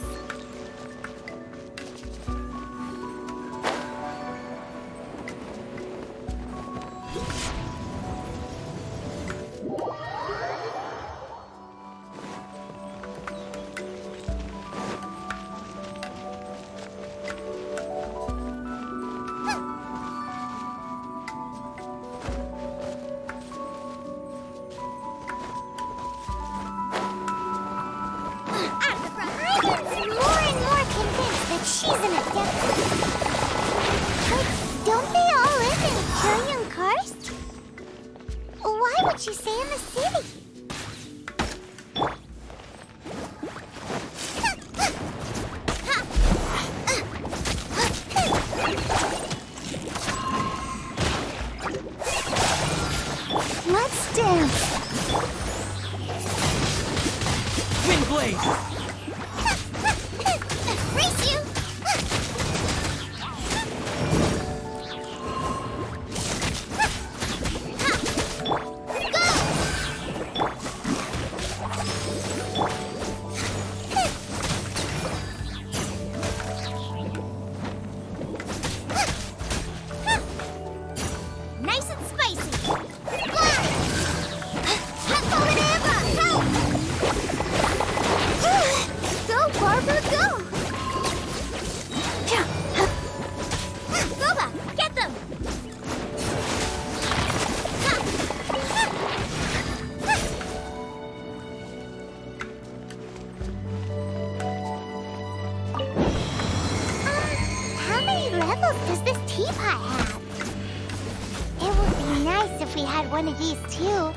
One of these too.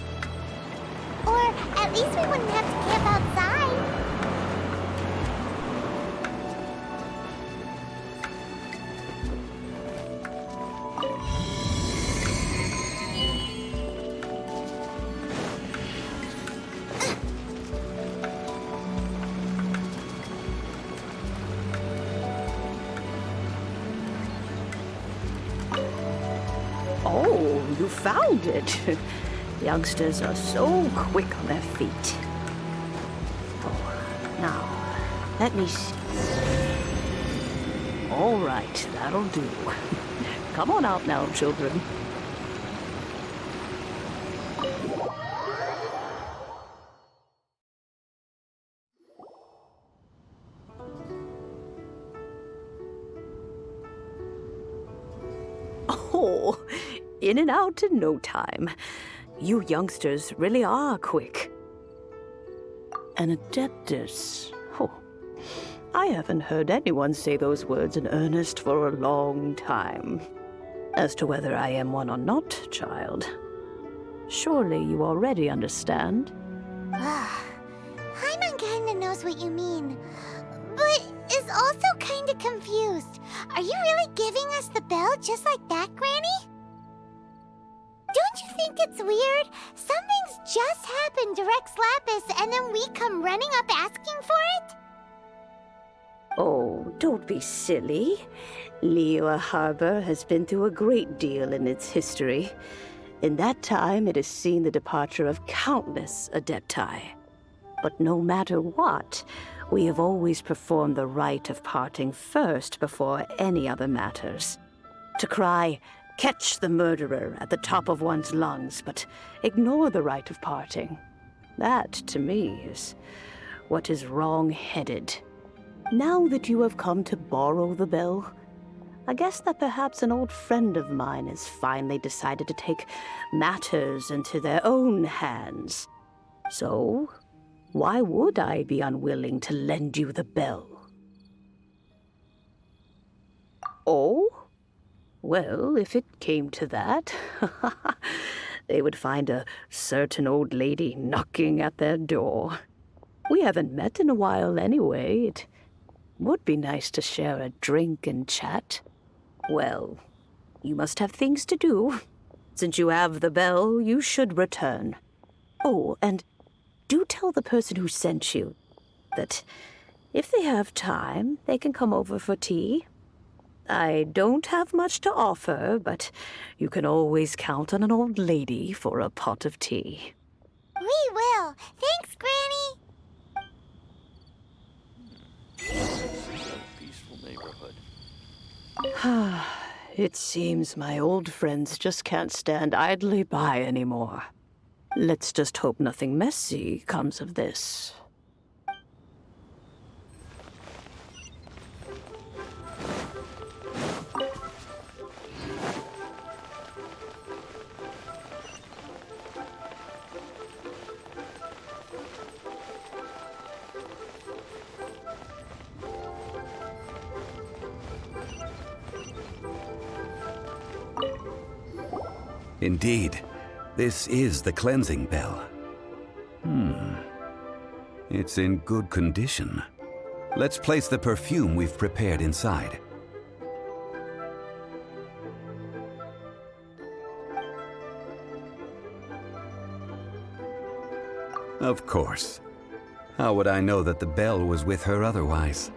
Or at least we wouldn't have to camp outside. Oh, you found it. Youngsters are so quick on their feet. Oh, now, let me see. All right, that'll do. Come on out now, children. Oh, in and out in no time. You youngsters really are quick. An adeptus. Oh, I haven't heard anyone say those words in earnest for a long time. As to whether I am one or not, child, surely you already understand. Paimon kinda knows what you mean, but is also kinda confused. Are you really giving us the bell just like that, Granny? Don't you think it's weird? Something's just happened to Rex Lapis and then we come running up asking for it? Oh, don't be silly. Liyue Harbor has been through a great deal in its history. In that time, it has seen the departure of countless adepti. But no matter what, we have always performed the rite of parting first before any other matters. To cry, Catch the murderer at the top of one's lungs, but ignore the rite of parting. That, to me, is what is wrong-headed. Now that you have come to borrow the bell, I guess that perhaps an old friend of mine has finally decided to take matters into their own hands. So, why would I be unwilling to lend you the bell? Oh? Well, if it came to that, they would find a certain old lady knocking at their door. We haven't met in a while anyway. It would be nice to share a drink and chat. Well, you must have things to do. Since you have the bell, you should return. Oh, and do tell the person who sent you that if they have time, they can come over for tea. I don't have much to offer, but you can always count on an old lady for a pot of tea. We will. Thanks, Granny. Peaceful neighborhood. It seems my old friends just can't stand idly by anymore. Let's just hope nothing messy comes of this. Indeed, this is the cleansing bell. It's in good condition. Let's place the perfume we've prepared inside. Of course. How would I know that the bell was with her otherwise?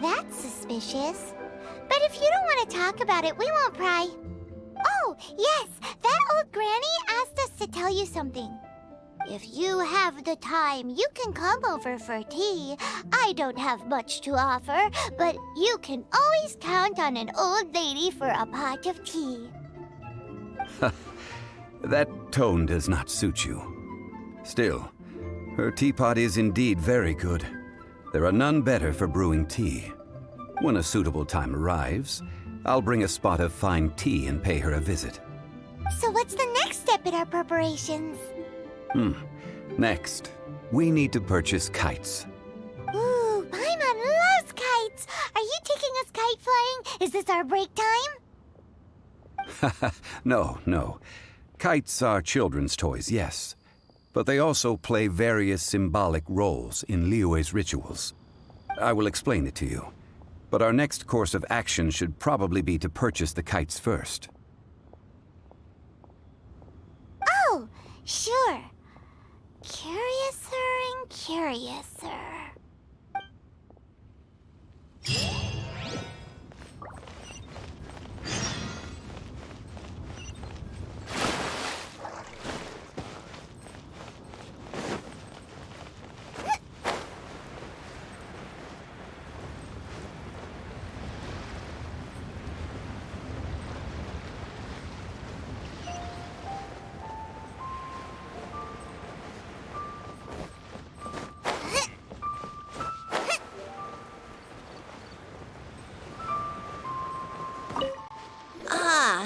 That's suspicious. But if you don't want to talk about it, we won't pry. Oh, yes, that old granny asked us to tell you something. If you have the time, you can come over for tea. I don't have much to offer, but you can always count on an old lady for a pot of tea. That tone does not suit you. Still, her teapot is indeed very good. There are none better for brewing tea. When a suitable time arrives, I'll bring a spot of fine tea and pay her a visit. So what's the next step in our preparations? Next, we need to purchase kites. Ooh, Paimon loves kites! Are you taking us kite flying? Is this our break time? No. Kites are children's toys, yes. But they also play various symbolic roles in Liyue's rituals. I will explain it to you. But our next course of action should probably be to purchase the kites first. Oh, sure. Curiouser and curiouser.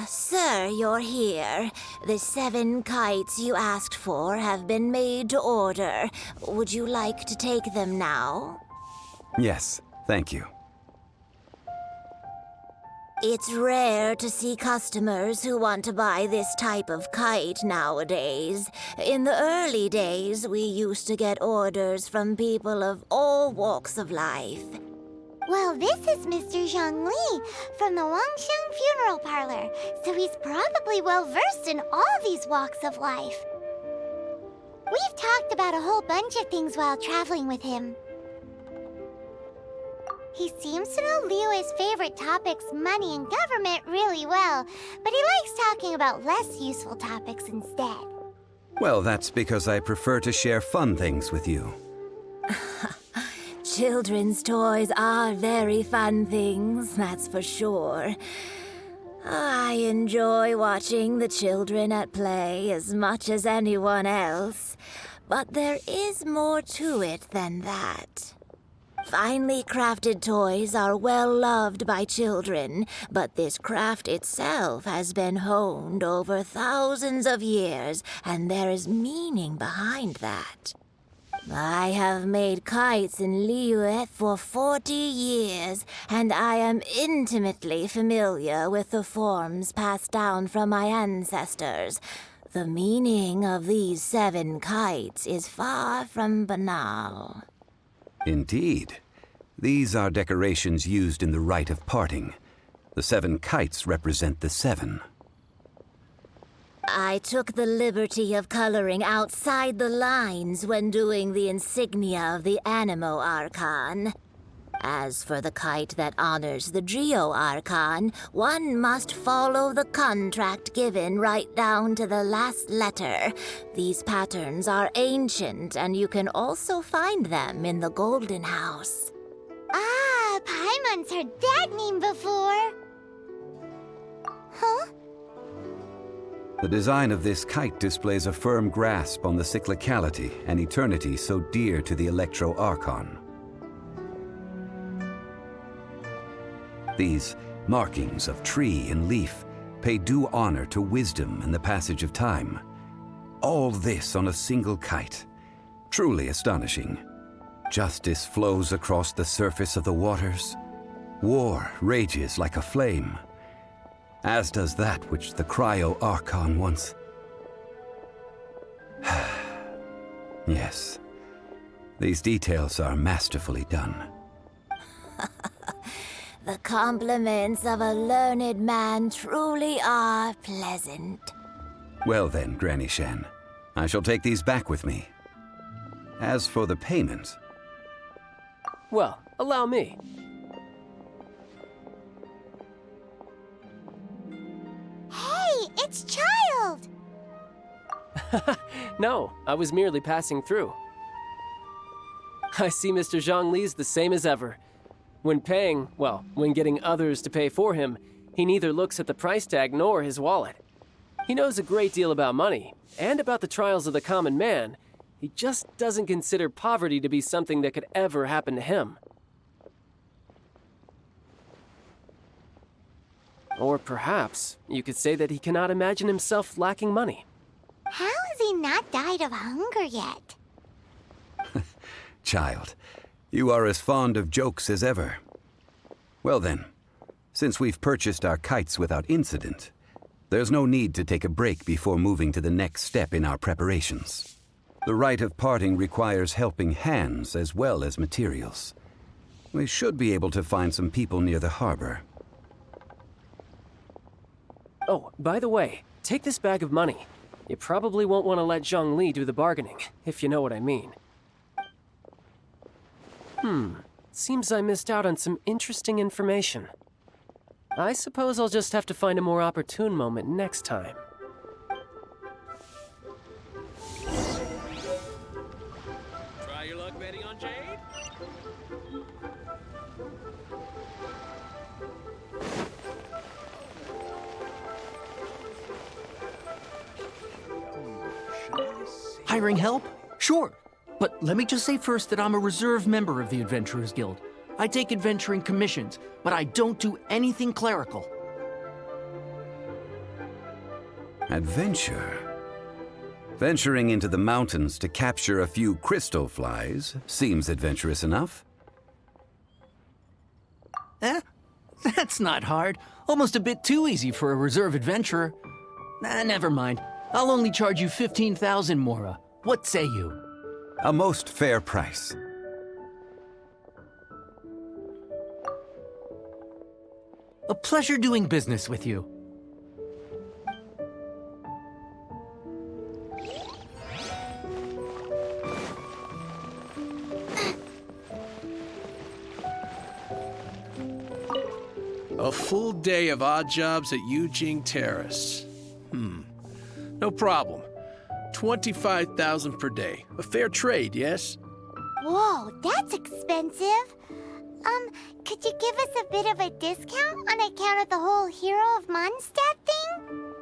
Sir, you're here. The 7 kites you asked for have been made to order. Would you like to take them now? Yes, thank you. It's rare to see customers who want to buy this type of kite nowadays. In the early days, we used to get orders from people of all walks of life. Well, this is Mr. Zhongli from the Wangsheng Funeral Parlor, so he's probably well-versed in all these walks of life. We've talked about a whole bunch of things while traveling with him. He seems to know Liyue's favorite topics, money and government, really well, but he likes talking about less useful topics instead. Well, that's because I prefer to share fun things with you. Children's toys are very fun things, that's for sure. I enjoy watching the children at play as much as anyone else, but there is more to it than that. Finely crafted toys are well loved by children, but this craft itself has been honed over thousands of years, and there is meaning behind that. I have made kites in Liyue for 40 years, and I am intimately familiar with the forms passed down from my ancestors. The meaning of these 7 kites is far from banal. Indeed. These are decorations used in the rite of parting. The 7 kites represent the 7. I took the liberty of coloring outside the lines when doing the insignia of the Animo Archon. As for the kite that honors the Geo Archon, one must follow the contract given right down to the last letter. These patterns are ancient, and you can also find them in the Golden House. Ah, Paimon's heard that name before. Huh? The design of this kite displays a firm grasp on the cyclicality and eternity so dear to the Electro Archon. These markings of tree and leaf pay due honor to wisdom and the passage of time. All this on a single kite. Truly astonishing. Justice flows across the surface of the waters. War rages like a flame, as does that which the Cryo Archon once... Yes, these details are masterfully done. The compliments of a learned man truly are pleasant. Well then, Granny Shan, I shall take these back with me. As for the payment... Well, allow me. Hey, it's Child! No, I was merely passing through. I see Mr. Zhongli's the same as ever. When paying, well, when getting others to pay for him, he neither looks at the price tag nor his wallet. He knows a great deal about money, and about the trials of the common man. He just doesn't consider poverty to be something that could ever happen to him. Or perhaps you could say that he cannot imagine himself lacking money. How has he not died of hunger yet? Child, you are as fond of jokes as ever. Well then, since we've purchased our kites without incident, there's no need to take a break before moving to the next step in our preparations. The rite of parting requires helping hands as well as materials. We should be able to find some people near the harbor. Oh, by the way, take this bag of money. You probably won't want to let Zhongli do the bargaining, if you know what I mean. Seems I missed out on some interesting information. I suppose I'll just have to find a more opportune moment next time. Try your luck betting on Jade? Hiring help? Sure. But let me just say first that I'm a reserve member of the Adventurers Guild. I take adventuring commissions, but I don't do anything clerical. Adventure? Venturing into the mountains to capture a few crystal flies seems adventurous enough. That's not hard. Almost a bit too easy for a reserve adventurer. Never mind. I'll only charge you 15,000 Mora. What say you? A most fair price. A pleasure doing business with you. A full day of odd jobs at Yujing Terrace. No problem. 25,000 per day. A fair trade, yes? Whoa, that's expensive. Could you give us a bit of a discount on account of the whole Hero of Mondstadt thing?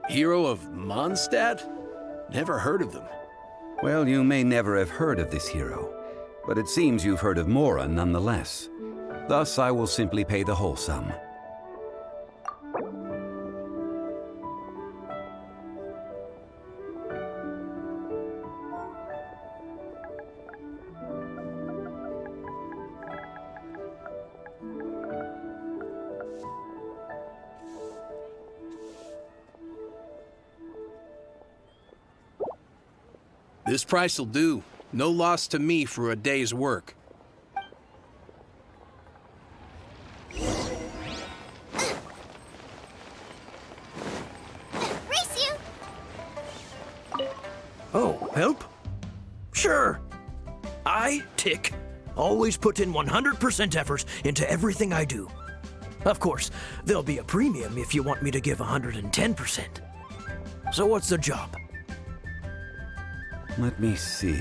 Hero of Mondstadt? Never heard of them. Well, you may never have heard of this hero, but it seems you've heard of Mora nonetheless. Thus, I will simply pay the whole sum. This price'll do. No loss to me for a day's work. Race you! Oh, help? Sure. I, Tick, always put in 100% effort into everything I do. Of course, there'll be a premium if you want me to give 110%. So what's the job? Let me see.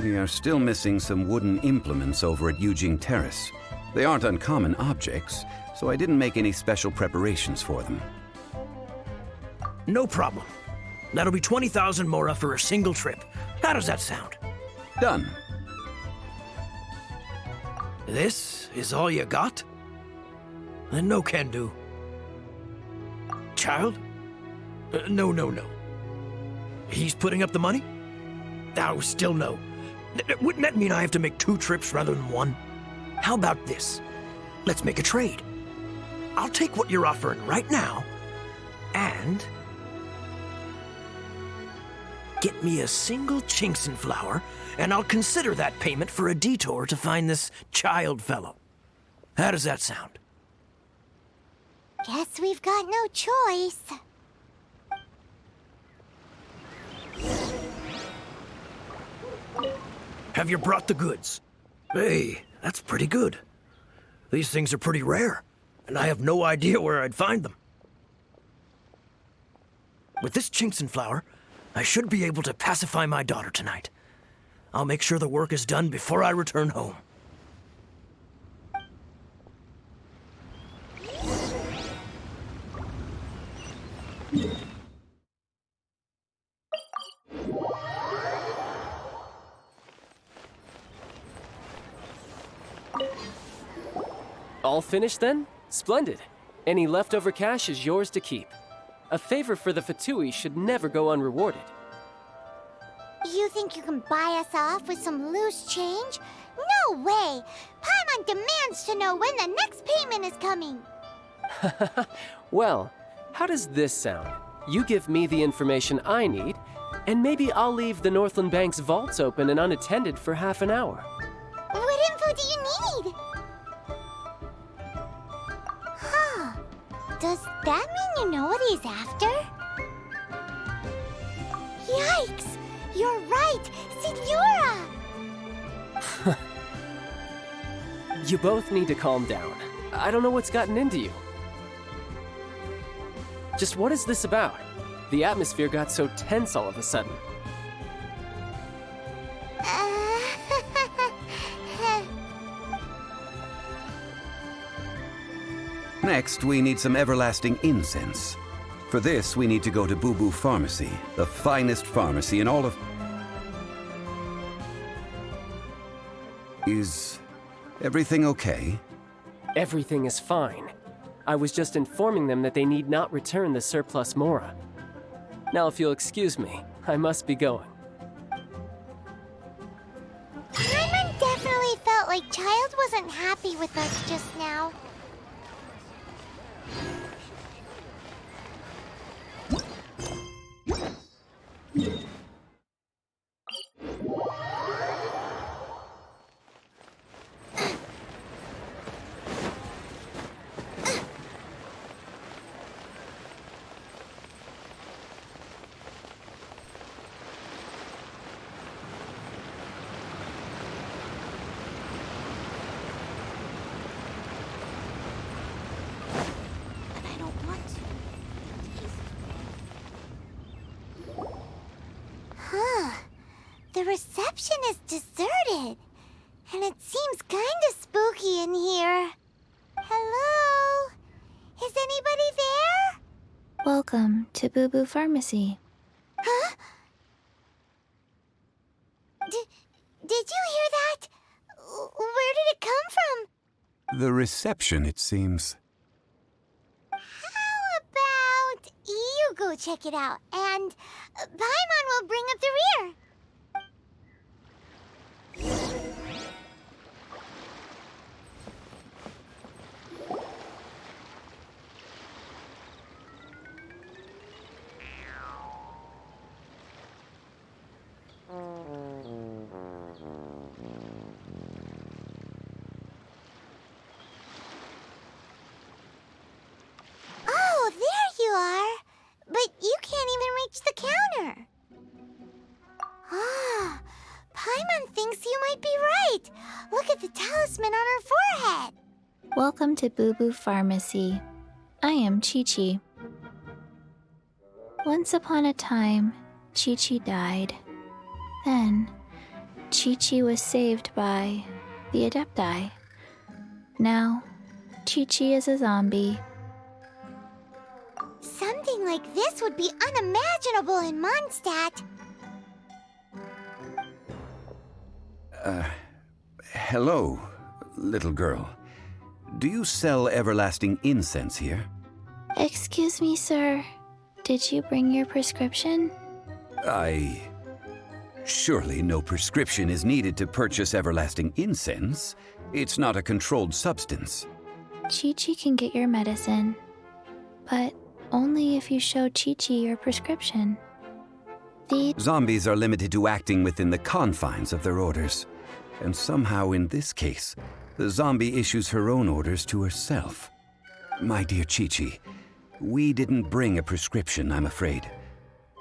We are still missing some wooden implements over at Eugene Terrace. They aren't uncommon objects, so I didn't make any special preparations for them. No problem. That'll be 20,000 Mora for a single trip. How does that sound? Done. This is all you got? Then no can do. Child? No. He's putting up the money? Oh, still no. Wouldn't that mean I have to make 2 trips rather than 1? How about this? Let's make a trade. I'll take what you're offering right now, and get me a single Chinxin flower, and I'll consider that payment for a detour to find this child fellow. How does that sound? Guess we've got no choice. Have you brought the goods? Hey, that's pretty good. These things are pretty rare, and I have no idea where I'd find them. With this Chinxin flower, I should be able to pacify my daughter tonight. I'll make sure the work is done before I return home. All finished then? Splendid. Any leftover cash is yours to keep. A favor for the Fatui should never go unrewarded. You think you can buy us off with some loose change? No way! Paimon demands to know when the next payment is coming! Well, how does this sound? You give me the information I need, and maybe I'll leave the Northland Bank's vaults open and unattended for half an hour. What info do you need? Huh. Does that mean you know what he's after? Yikes! You're right! Signora! You both need to calm down. I don't know what's gotten into you. Just what is this about? The atmosphere got so tense all of a sudden. Next, we need some Everlasting Incense. For this, we need to go to Bubu Pharmacy, the finest pharmacy in all of... Is everything okay? Everything is fine. I was just informing them that they need not return the surplus Mora. Now, if you'll excuse me, I must be going. Paimon definitely felt like Child wasn't happy with us just now. The reception is deserted, and it seems kinda spooky in here. Hello? Is anybody there? Welcome to Bubu Pharmacy. Huh? Did you hear that? Where did it come from? The reception, it seems. How about you go check it out, and Paimon will bring up the rear. Oh, there you are. But you can't even reach the counter. Ah, Paimon thinks you might be right. Look at the talisman on her forehead. Welcome to Bubu Pharmacy. I am Chi-Chi. Once upon a time, Chi-Chi died. Then, Chi-Chi was saved by the Adepti. Now, Chi-Chi is a zombie. Something like this would be unimaginable in Mondstadt. Hello, little girl. Do you sell Everlasting Incense here? Excuse me, sir. Did you bring your prescription? Surely no prescription is needed to purchase Everlasting Incense. It's not a controlled substance. Chi-Chi can get your medicine, but only if you show Chi-Chi your prescription. Zombies are limited to acting within the confines of their orders. And somehow in this case, the zombie issues her own orders to herself. My dear Chi-Chi, we didn't bring a prescription, I'm afraid.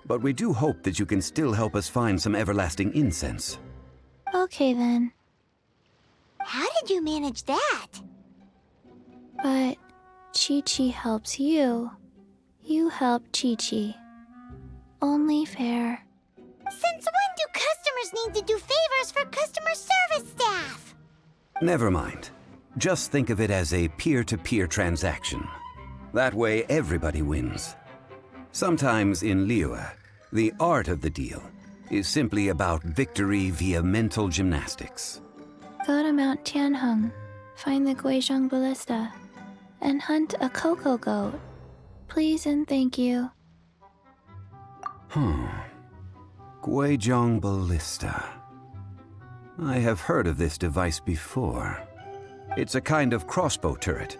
But we do hope that you can still help us find some Everlasting Incense. Okay then. How did you manage that? But Chi-Chi helps you. You help Chi-Chi. Only fair. Since when do customers need to do favors for customer service staff? Never mind. Just think of it as a peer-to-peer transaction. That way everybody wins. Sometimes in Liyue, the art of the deal is simply about victory via mental gymnastics. Go to Mount Tianheng, find the Guizhong Ballista, and hunt a cocoa goat. Please and thank you. Guizhong Ballista. I have heard of this device before. It's a kind of crossbow turret,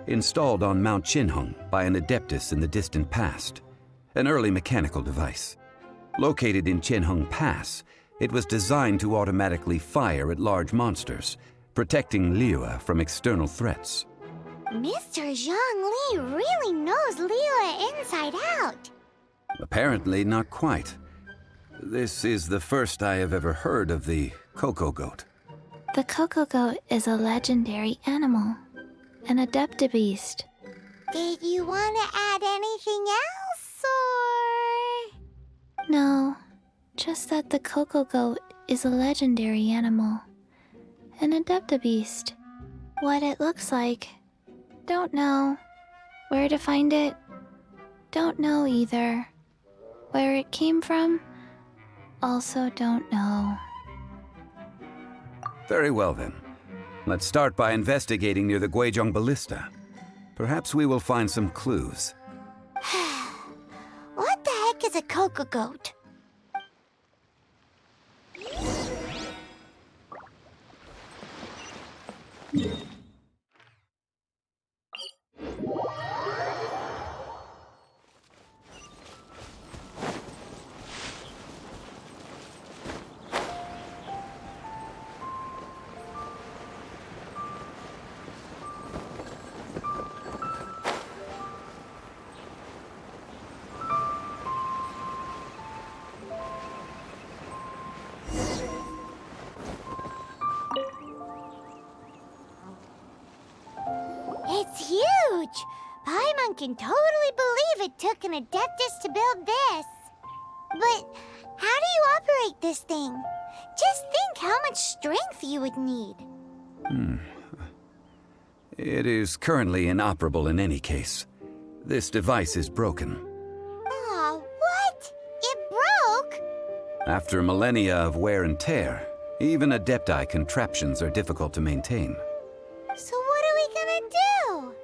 installed on Mount Tianheng by an adeptus in the distant past. An early mechanical device. Located in Tianheng Pass, it was designed to automatically fire at large monsters, protecting Liyue from external threats. Mr. Zhongli really knows Liyue inside out. Apparently not quite. This is the first I have ever heard of the cocoa goat. The cocoa goat is a legendary animal, an adeptabeast. Did you want to add anything else, or...? No, just that the cocoa goat is a legendary animal, an adeptabeast. What it looks like, don't know. Where to find it, don't know either. Where it came from, also don't know. Very well then. Let's start by investigating near the Guizhong Ballista. Perhaps we will find some clues. What the heck is a cocoa goat? It's huge! Paimon can totally believe it took an Adeptus to build this. But how do you operate this thing? Just think how much strength you would need. It is currently inoperable in any case. This device is broken. Aw, what? It broke? After millennia of wear and tear, even Adepti contraptions are difficult to maintain. So what are we gonna do?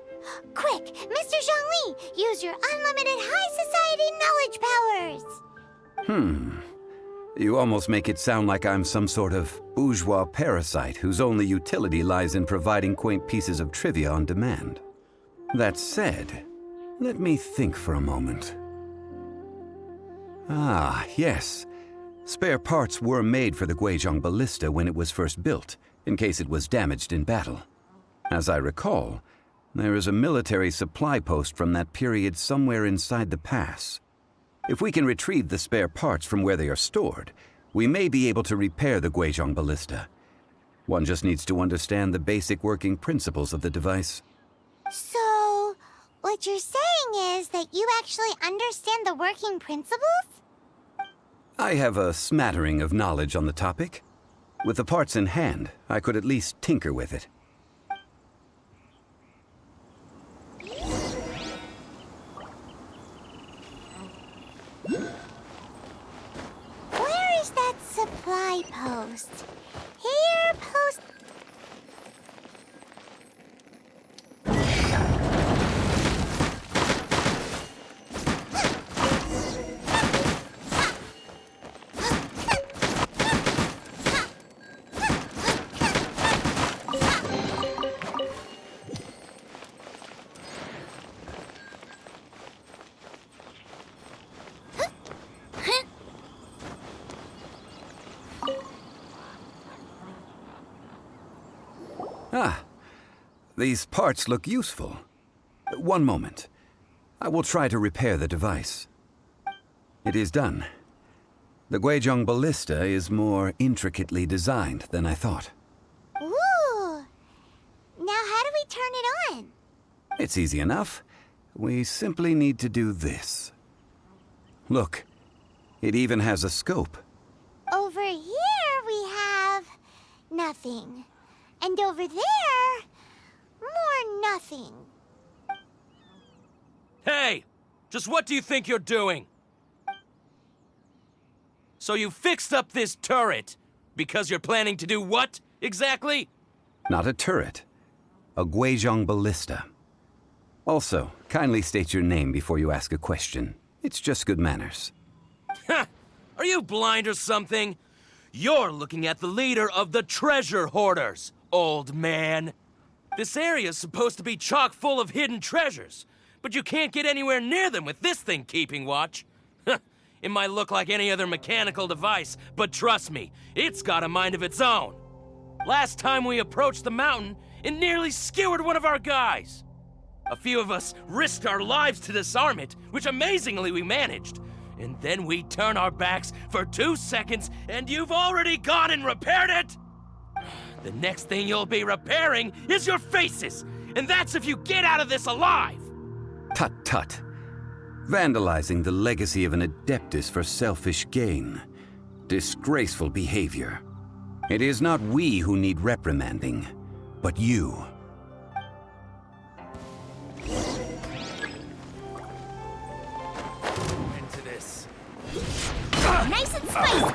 Quick, Mr. Zhongli, use your unlimited high society knowledge powers! You almost make it sound like I'm some sort of bourgeois parasite whose only utility lies in providing quaint pieces of trivia on demand. That said, let me think for a moment. Ah, yes. Spare parts were made for the Guizhong Ballista when it was first built, in case it was damaged in battle. As I recall, there is a military supply post from that period somewhere inside the pass. If we can retrieve the spare parts from where they are stored, we may be able to repair the Guizhong Ballista. One just needs to understand the basic working principles of the device. So, what you're saying is that you actually understand the working principles? I have a smattering of knowledge on the topic. With the parts in hand, I could at least tinker with it. Where is that supply post? Here, post... Ah, these parts look useful. One moment. I will try to repair the device. It is done. The Guizhong Ballista is more intricately designed than I thought. Ooh! Now how do we turn it on? It's easy enough. We simply need to do this. Look, it even has a scope. Over here we have... nothing. And over there... more nothing. Hey! Just what do you think you're doing? So you fixed up this turret because you're planning to do what, exactly? Not a turret. A Guizhong Ballista. Also, kindly state your name before you ask a question. It's just good manners. Ha! Are you blind or something? You're looking at the leader of the treasure hoarders, old man. This area's supposed to be chock full of hidden treasures, but you can't get anywhere near them with this thing keeping watch. It might look like any other mechanical device, but trust me, it's got a mind of its own. Last time we approached the mountain, it nearly skewered one of our guys. A few of us risked our lives to disarm it, which amazingly we managed. And then we turn our backs for 2 seconds, and you've already gone and repaired it? The next thing you'll be repairing is your faces, and that's if you get out of this alive! Tut tut. Vandalizing the legacy of an Adeptus for selfish gain. Disgraceful behavior. It is not we who need reprimanding, but you. Into this. Nice and spicy!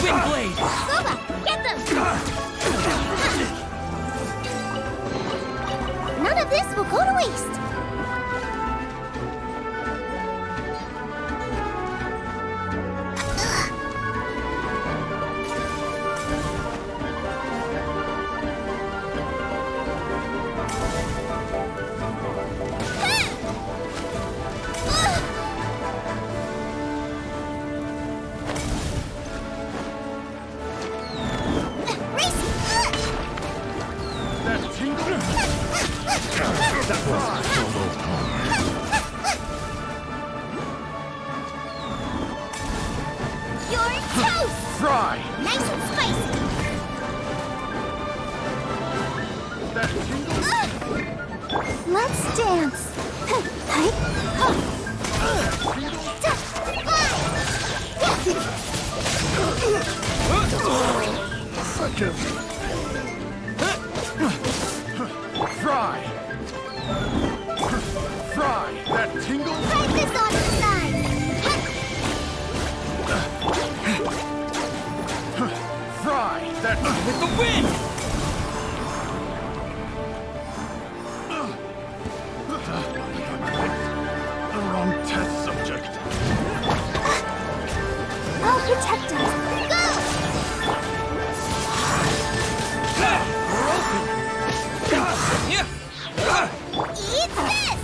Windblade! Boba, get them! None of this will go to waste. Toast! Fry! Nice and spicy! That tingle? Let's dance! Hey! Such a... Fry! Fry! That tingle? Try this on the side! Fry! That... With the wind! The wrong test subject. I'll protect us. Go! Eat this!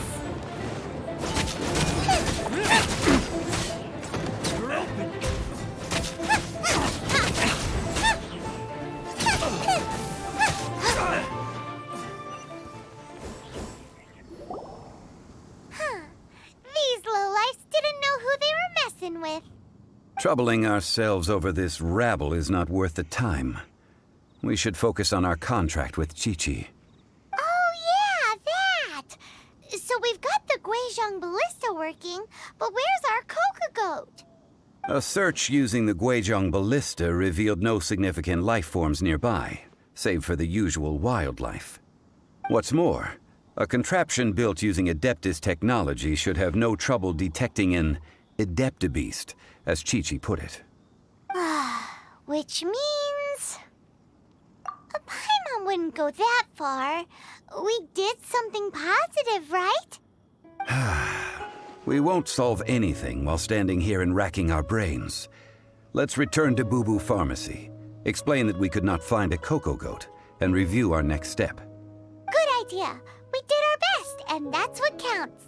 These lowlifes didn't know who they were messing with. Troubling ourselves over this rabble is not worth the time. We should focus on our contract with Chi-Chi. Oh, yeah, that! So we've got the Guizhong ballista working, but where's our Coca-Goat? A search using the Guizhong ballista revealed no significant life forms nearby, save for the usual wildlife. What's more, a contraption built using Adeptus technology should have no trouble detecting an Adeptabeast, as Chi-Chi put it. Which means... Paimon wouldn't go that far. We did something positive, right? We won't solve anything while standing here and racking our brains. Let's return to Bubu Pharmacy, explain that we could not find a Coco Goat, and review our next step. Good idea. We did our best, and that's what counts.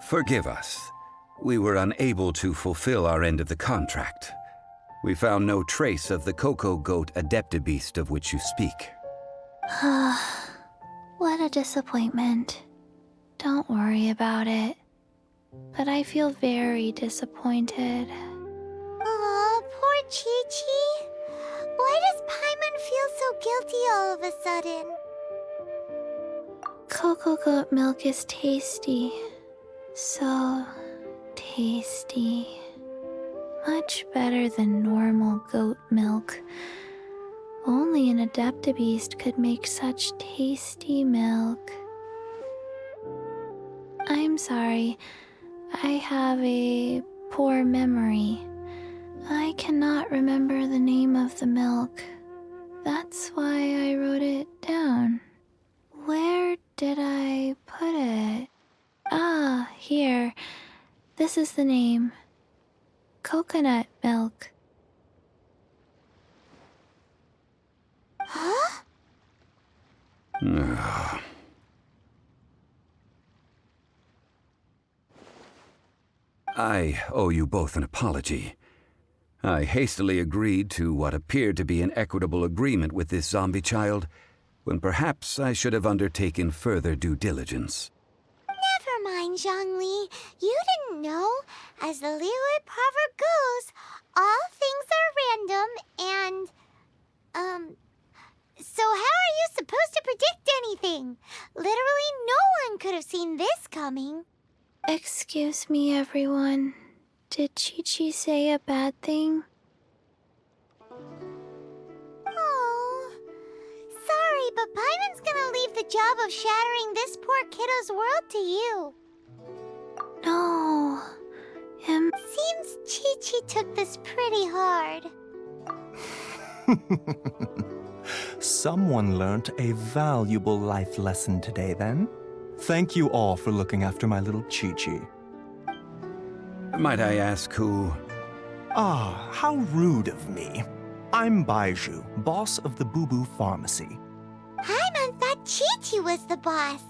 Forgive us. We were unable to fulfill our end of the contract. We found no trace of the Coco Goat Adeptabeast of which you speak. What a disappointment. Don't worry about it. But I feel very disappointed. Aw, poor Chi-Chi. Why does Paimon feel so guilty all of a sudden? Coco Goat milk is tasty. So tasty. Much better than normal goat milk. Only an Adeptabeast could make such tasty milk. I'm sorry. I have a poor memory. I cannot remember the name of the milk. That's why I wrote it down. Where did I put it? Ah, here. This is the name. Coconut milk. Huh? I owe you both an apology. I hastily agreed to what appeared to be an equitable agreement with this zombie child, when perhaps I should have undertaken further due diligence. Never mind, Zhongli. You didn't know. As the Liyue proverb goes, all things are random and, so how are you supposed to predict anything? Literally no one could have seen this coming. Excuse me, everyone. Did Chi-Chi say a bad thing? Oh, sorry, but Paimon's gonna leave the job of shattering this poor kiddo's world to you. No. Seems Chi-Chi took this pretty hard. Someone learned a valuable life lesson today, then. Thank you all for looking after my little Chi-Chi. Might I ask who? Ah, how rude of me. I'm Baiju, boss of the Bubu Pharmacy. Paimon thought Chi-Chi was the boss.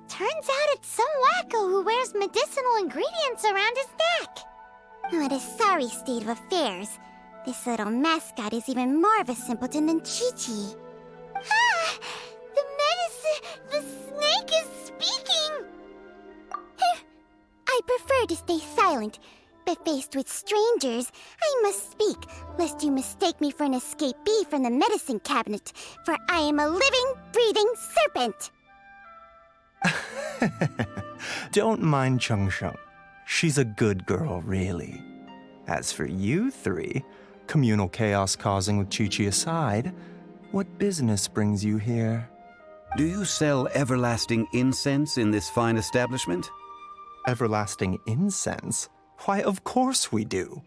Turns out it's some wacko who wears medicinal ingredients around his neck. What a sorry state of affairs. This little mascot is even more of a simpleton than Chi-Chi. Ah! The snake is speaking! I prefer to stay silent, but faced with strangers, I must speak, lest you mistake me for an escapee from the medicine cabinet, for I am a living, breathing serpent! Don't mind Chung Sheng. She's a good girl, really. As for you three, communal chaos causing with Chi-Chi aside, what business brings you here? Do you sell Everlasting Incense in this fine establishment? Everlasting Incense? Why, of course we do.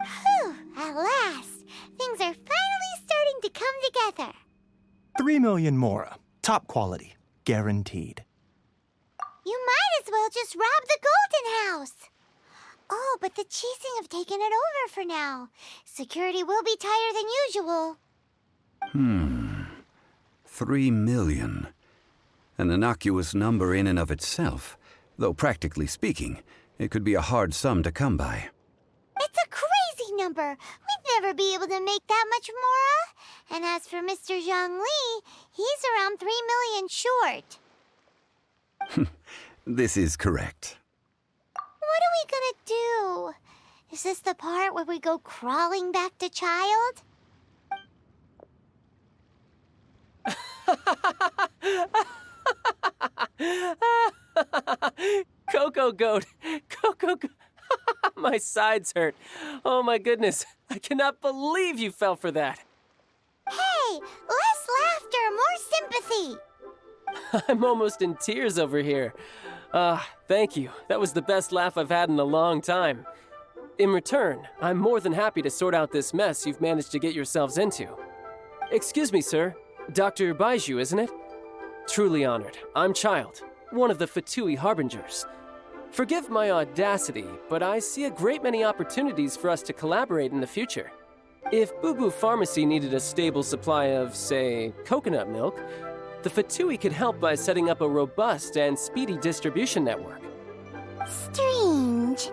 Phew, at last! Things are finally starting to come together. 3 million mora. Top quality. Guaranteed. You might as well just rob the Golden House. Oh, but the Chising have taken it over for now. Security will be tighter than usual. 3 million. An innocuous number in and of itself, though practically speaking, it could be a hard sum to come by. It's a crazy number. We'd never be able to make that much mora. And as for Mr. Zhongli, he's around 3 million short. This is correct. What are we gonna do? Is this the part where we go crawling back to child? Coco Goat! Coco Goat! My sides hurt. Oh my goodness. I cannot believe you fell for that. Hey, less laughter, more sympathy. I'm almost in tears over here. Thank you. That was the best laugh I've had in a long time. In return, I'm more than happy to sort out this mess you've managed to get yourselves into. Excuse me, sir. Dr. Baiju, isn't it? Truly honored. I'm Child, one of the Fatui Harbingers. Forgive my audacity, but I see a great many opportunities for us to collaborate in the future. If Bubu Pharmacy needed a stable supply of, say, coconut milk, the Fatui could help by setting up a robust and speedy distribution network. Strange.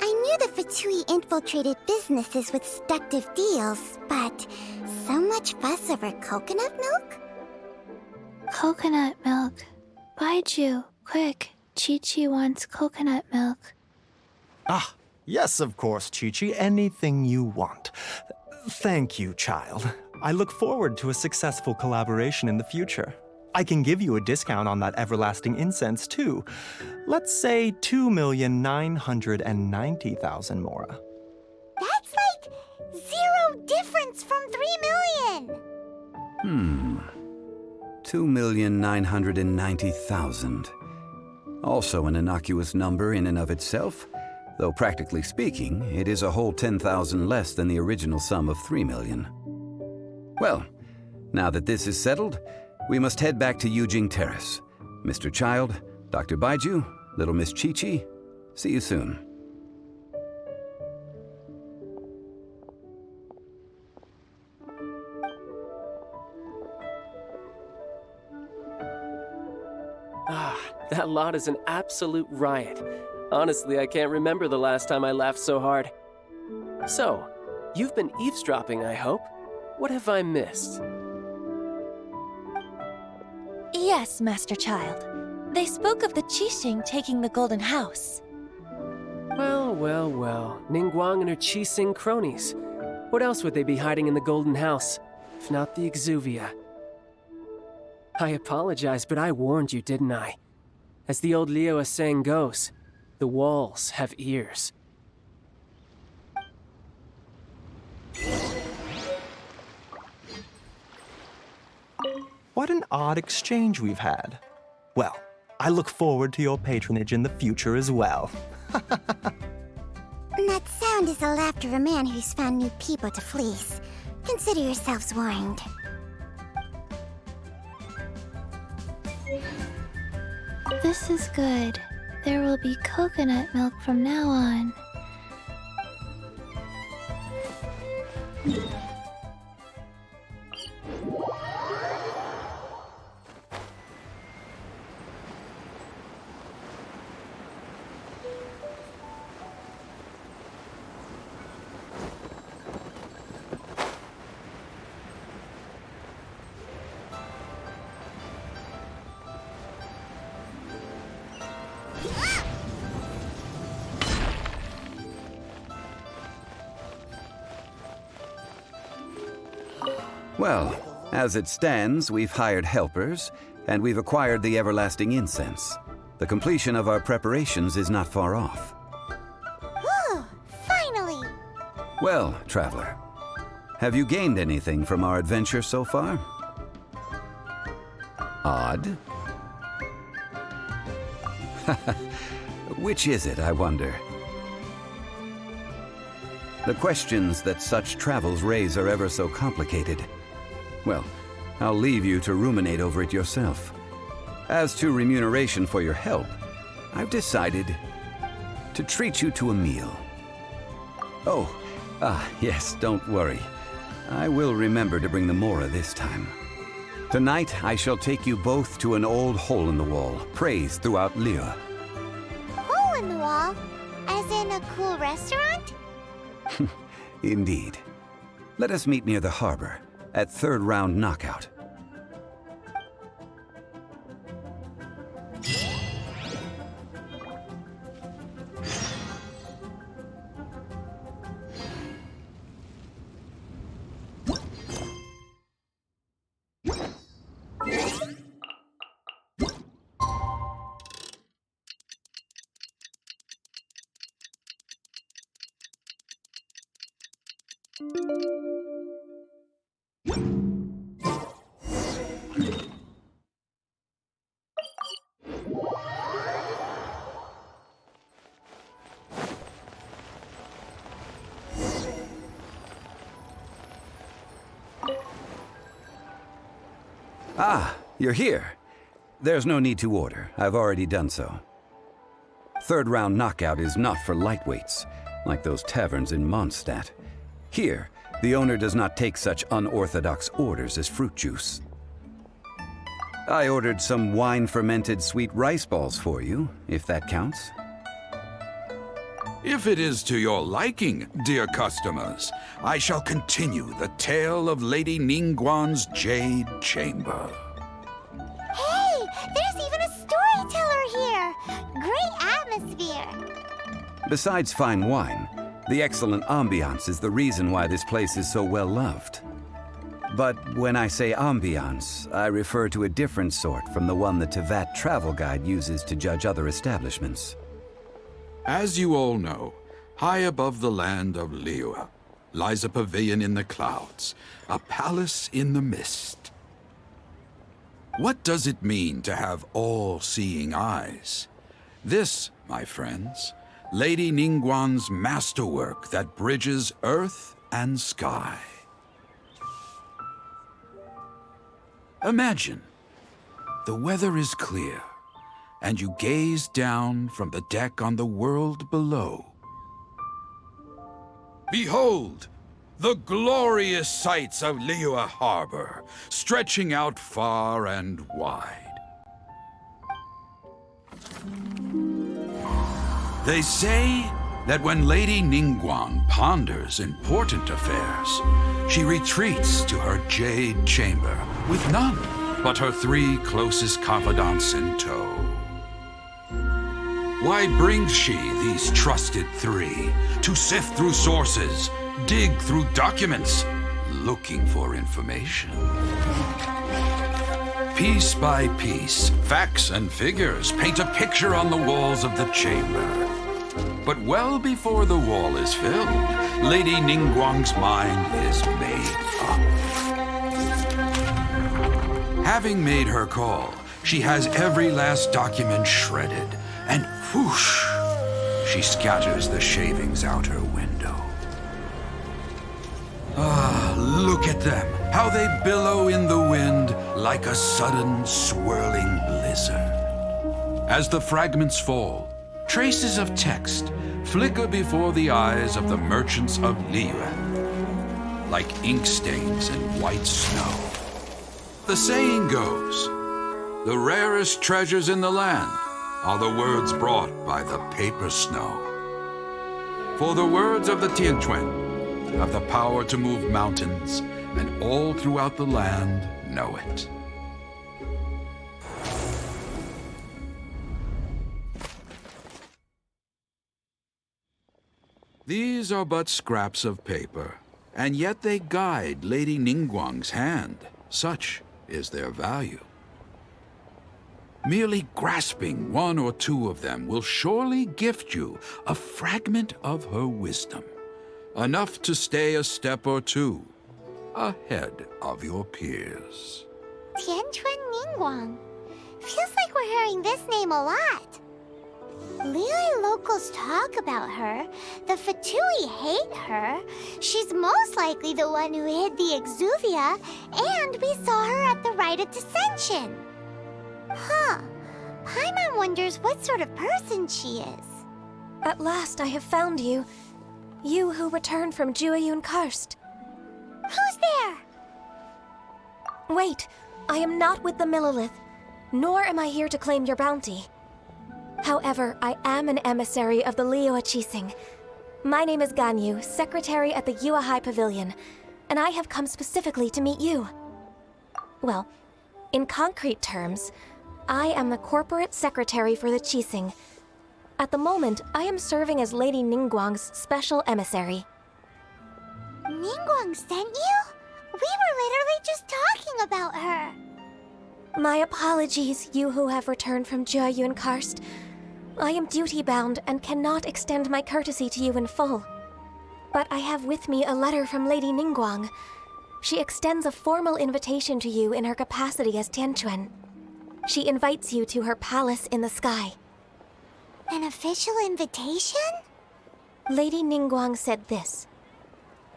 I knew the Fatui infiltrated businesses with seductive deals, but so much fuss over coconut milk? Coconut milk. Baiju, quick. Chi-Chi wants coconut milk. Ah, yes, of course, Chi-Chi. Anything you want. Thank you, child. I look forward to a successful collaboration in the future. I can give you a discount on that Everlasting Incense, too. Let's say 2,990,000 mora. That's like 0 difference from 3 million. 2,990,000. Also an innocuous number in and of itself, though practically speaking, it is a whole 10,000 less than the original sum of 3 million. Well, now that this is settled, we must head back to Yujing Terrace. Mr. Child, Dr. Baiju, little Miss Chi-Chi, see you soon. That lot is an absolute riot. Honestly, I can't remember the last time I laughed so hard. So, you've been eavesdropping, I hope? What have I missed? Yes, Master Child. They spoke of the Qixing taking the Golden House. Well, well, well. Ningguang and her Qixing cronies. What else would they be hiding in the Golden House, if not the Exuvia? I apologize, but I warned you, didn't I? As the old Liyue saying goes, the walls have ears. What an odd exchange we've had. Well, I look forward to your patronage in the future as well. That sound is the laughter of a man who's found new people to fleece. Consider yourselves warned. This is good. There will be coconut milk from now on. Well, as it stands, we've hired helpers, and we've acquired the Everlasting Incense. The completion of our preparations is not far off. Whew, finally! Well, traveler, have you gained anything from our adventure so far? Odd? Which is it, I wonder? The questions that such travels raise are ever so complicated. Well, I'll leave you to ruminate over it yourself. As to remuneration for your help, I've decided to treat you to a meal. Oh, yes, don't worry. I will remember to bring the Mora this time. Tonight, I shall take you both to an old hole in the wall, praised throughout Liyue. Hole in the wall? As in a cool restaurant? Indeed. Let us meet near the harbor, at third round knockout. Ah, you're here. There's no need to order. I've already done so. Third round knockout is not for lightweights, like those taverns in Mondstadt. Here, the owner does not take such unorthodox orders as fruit juice. I ordered some wine-fermented sweet rice balls for you, if that counts. If it is to your liking, dear customers, I shall continue the tale of Lady Ningguang's Jade Chamber. Hey, there's even a storyteller here! Great atmosphere! Besides fine wine, the excellent ambiance is the reason why this place is so well loved. But when I say ambiance, I refer to a different sort from the one the Tevat travel guide uses to judge other establishments. As you all know, high above the land of Liyue lies a pavilion in the clouds, a palace in the mist. What does it mean to have all-seeing eyes? This, my friends, Lady Ningguang's masterwork that bridges earth and sky. Imagine, the weather is clear, and you gaze down from the deck on the world below. Behold, the glorious sights of Liyue Harbor, stretching out far and wide. They say that when Lady Ningguang ponders important affairs, she retreats to her jade chamber with none but her three closest confidants in tow. Why brings she these trusted three to sift through sources, dig through documents, looking for information? Piece by piece, facts and figures paint a picture on the walls of the chamber. But well before the wall is filled, Lady Ningguang's mind is made up. Having made her call, she has every last document shredded, and whoosh, she scatters the shavings out her window. Ah, look at them, how they billow in the wind like a sudden swirling blizzard. As the fragments fall, traces of text flicker before the eyes of the merchants of Liyue, like ink stains in white snow. The saying goes, the rarest treasures in the land are the words brought by the paper snow. For the words of the Tianquan have the power to move mountains, and all throughout the land know it. These are but scraps of paper, and yet they guide Lady Ningguang's hand. Such is their value. Merely grasping one or two of them will surely gift you a fragment of her wisdom, enough to stay a step or two ahead of your peers. Tianquan Ningguang. Feels like we're hearing this name a lot. Liyue locals talk about her. The Fatui hate her. She's most likely the one who hid the exuvia, and we saw her at the Rite of Dissension. Huh. Paimon wonders what sort of person she is. At last I have found you. You who returned from Jueyun Karst. Who's there? Wait, I am not with the Millilith, nor am I here to claim your bounty. However, I am an emissary of the Liyue Qixing. My name is Ganyu, secretary at the Yuehai Pavilion, and I have come specifically to meet you. Well, in concrete terms, I am the corporate secretary for the Qixing. At the moment, I am serving as Lady Ningguang's special emissary. Ningguang sent you? We were literally just talking about her. My apologies, you who have returned from Jueyun Karst. I am duty-bound and cannot extend my courtesy to you in full. But I have with me a letter from Lady Ningguang. She extends a formal invitation to you in her capacity as Tianquan. She invites you to her palace in the sky. An official invitation? Lady Ningguang said this.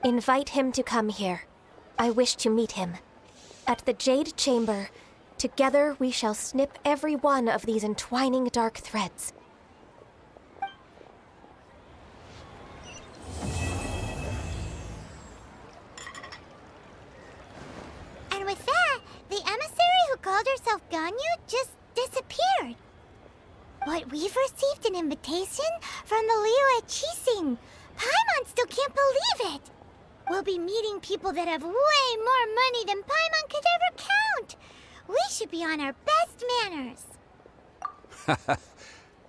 Invite him to come here. I wish to meet him. At the Jade Chamber, together we shall snip every one of these entwining dark threads. And with that, the emissary who called herself Ganyu just disappeared. But we've received an invitation from the Liyue Qixing. Paimon still can't believe it. We'll be meeting people that have way more money than Paimon could ever count. We should be on our best manners.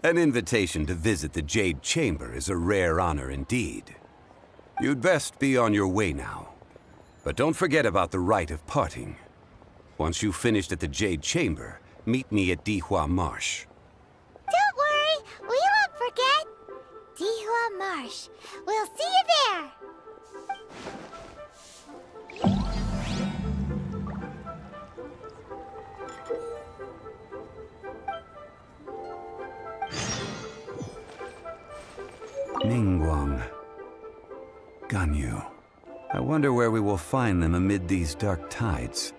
An invitation to visit the Jade Chamber is a rare honor indeed. You'd best be on your way now. But don't forget about the rite of parting. Once you've finished at the Jade Chamber, meet me at Dihua Marsh. Don't worry, we won't forget. Dihua Marsh. We'll see you there. Ningguang. Ganyu. I wonder where we will find them amid these dark tides.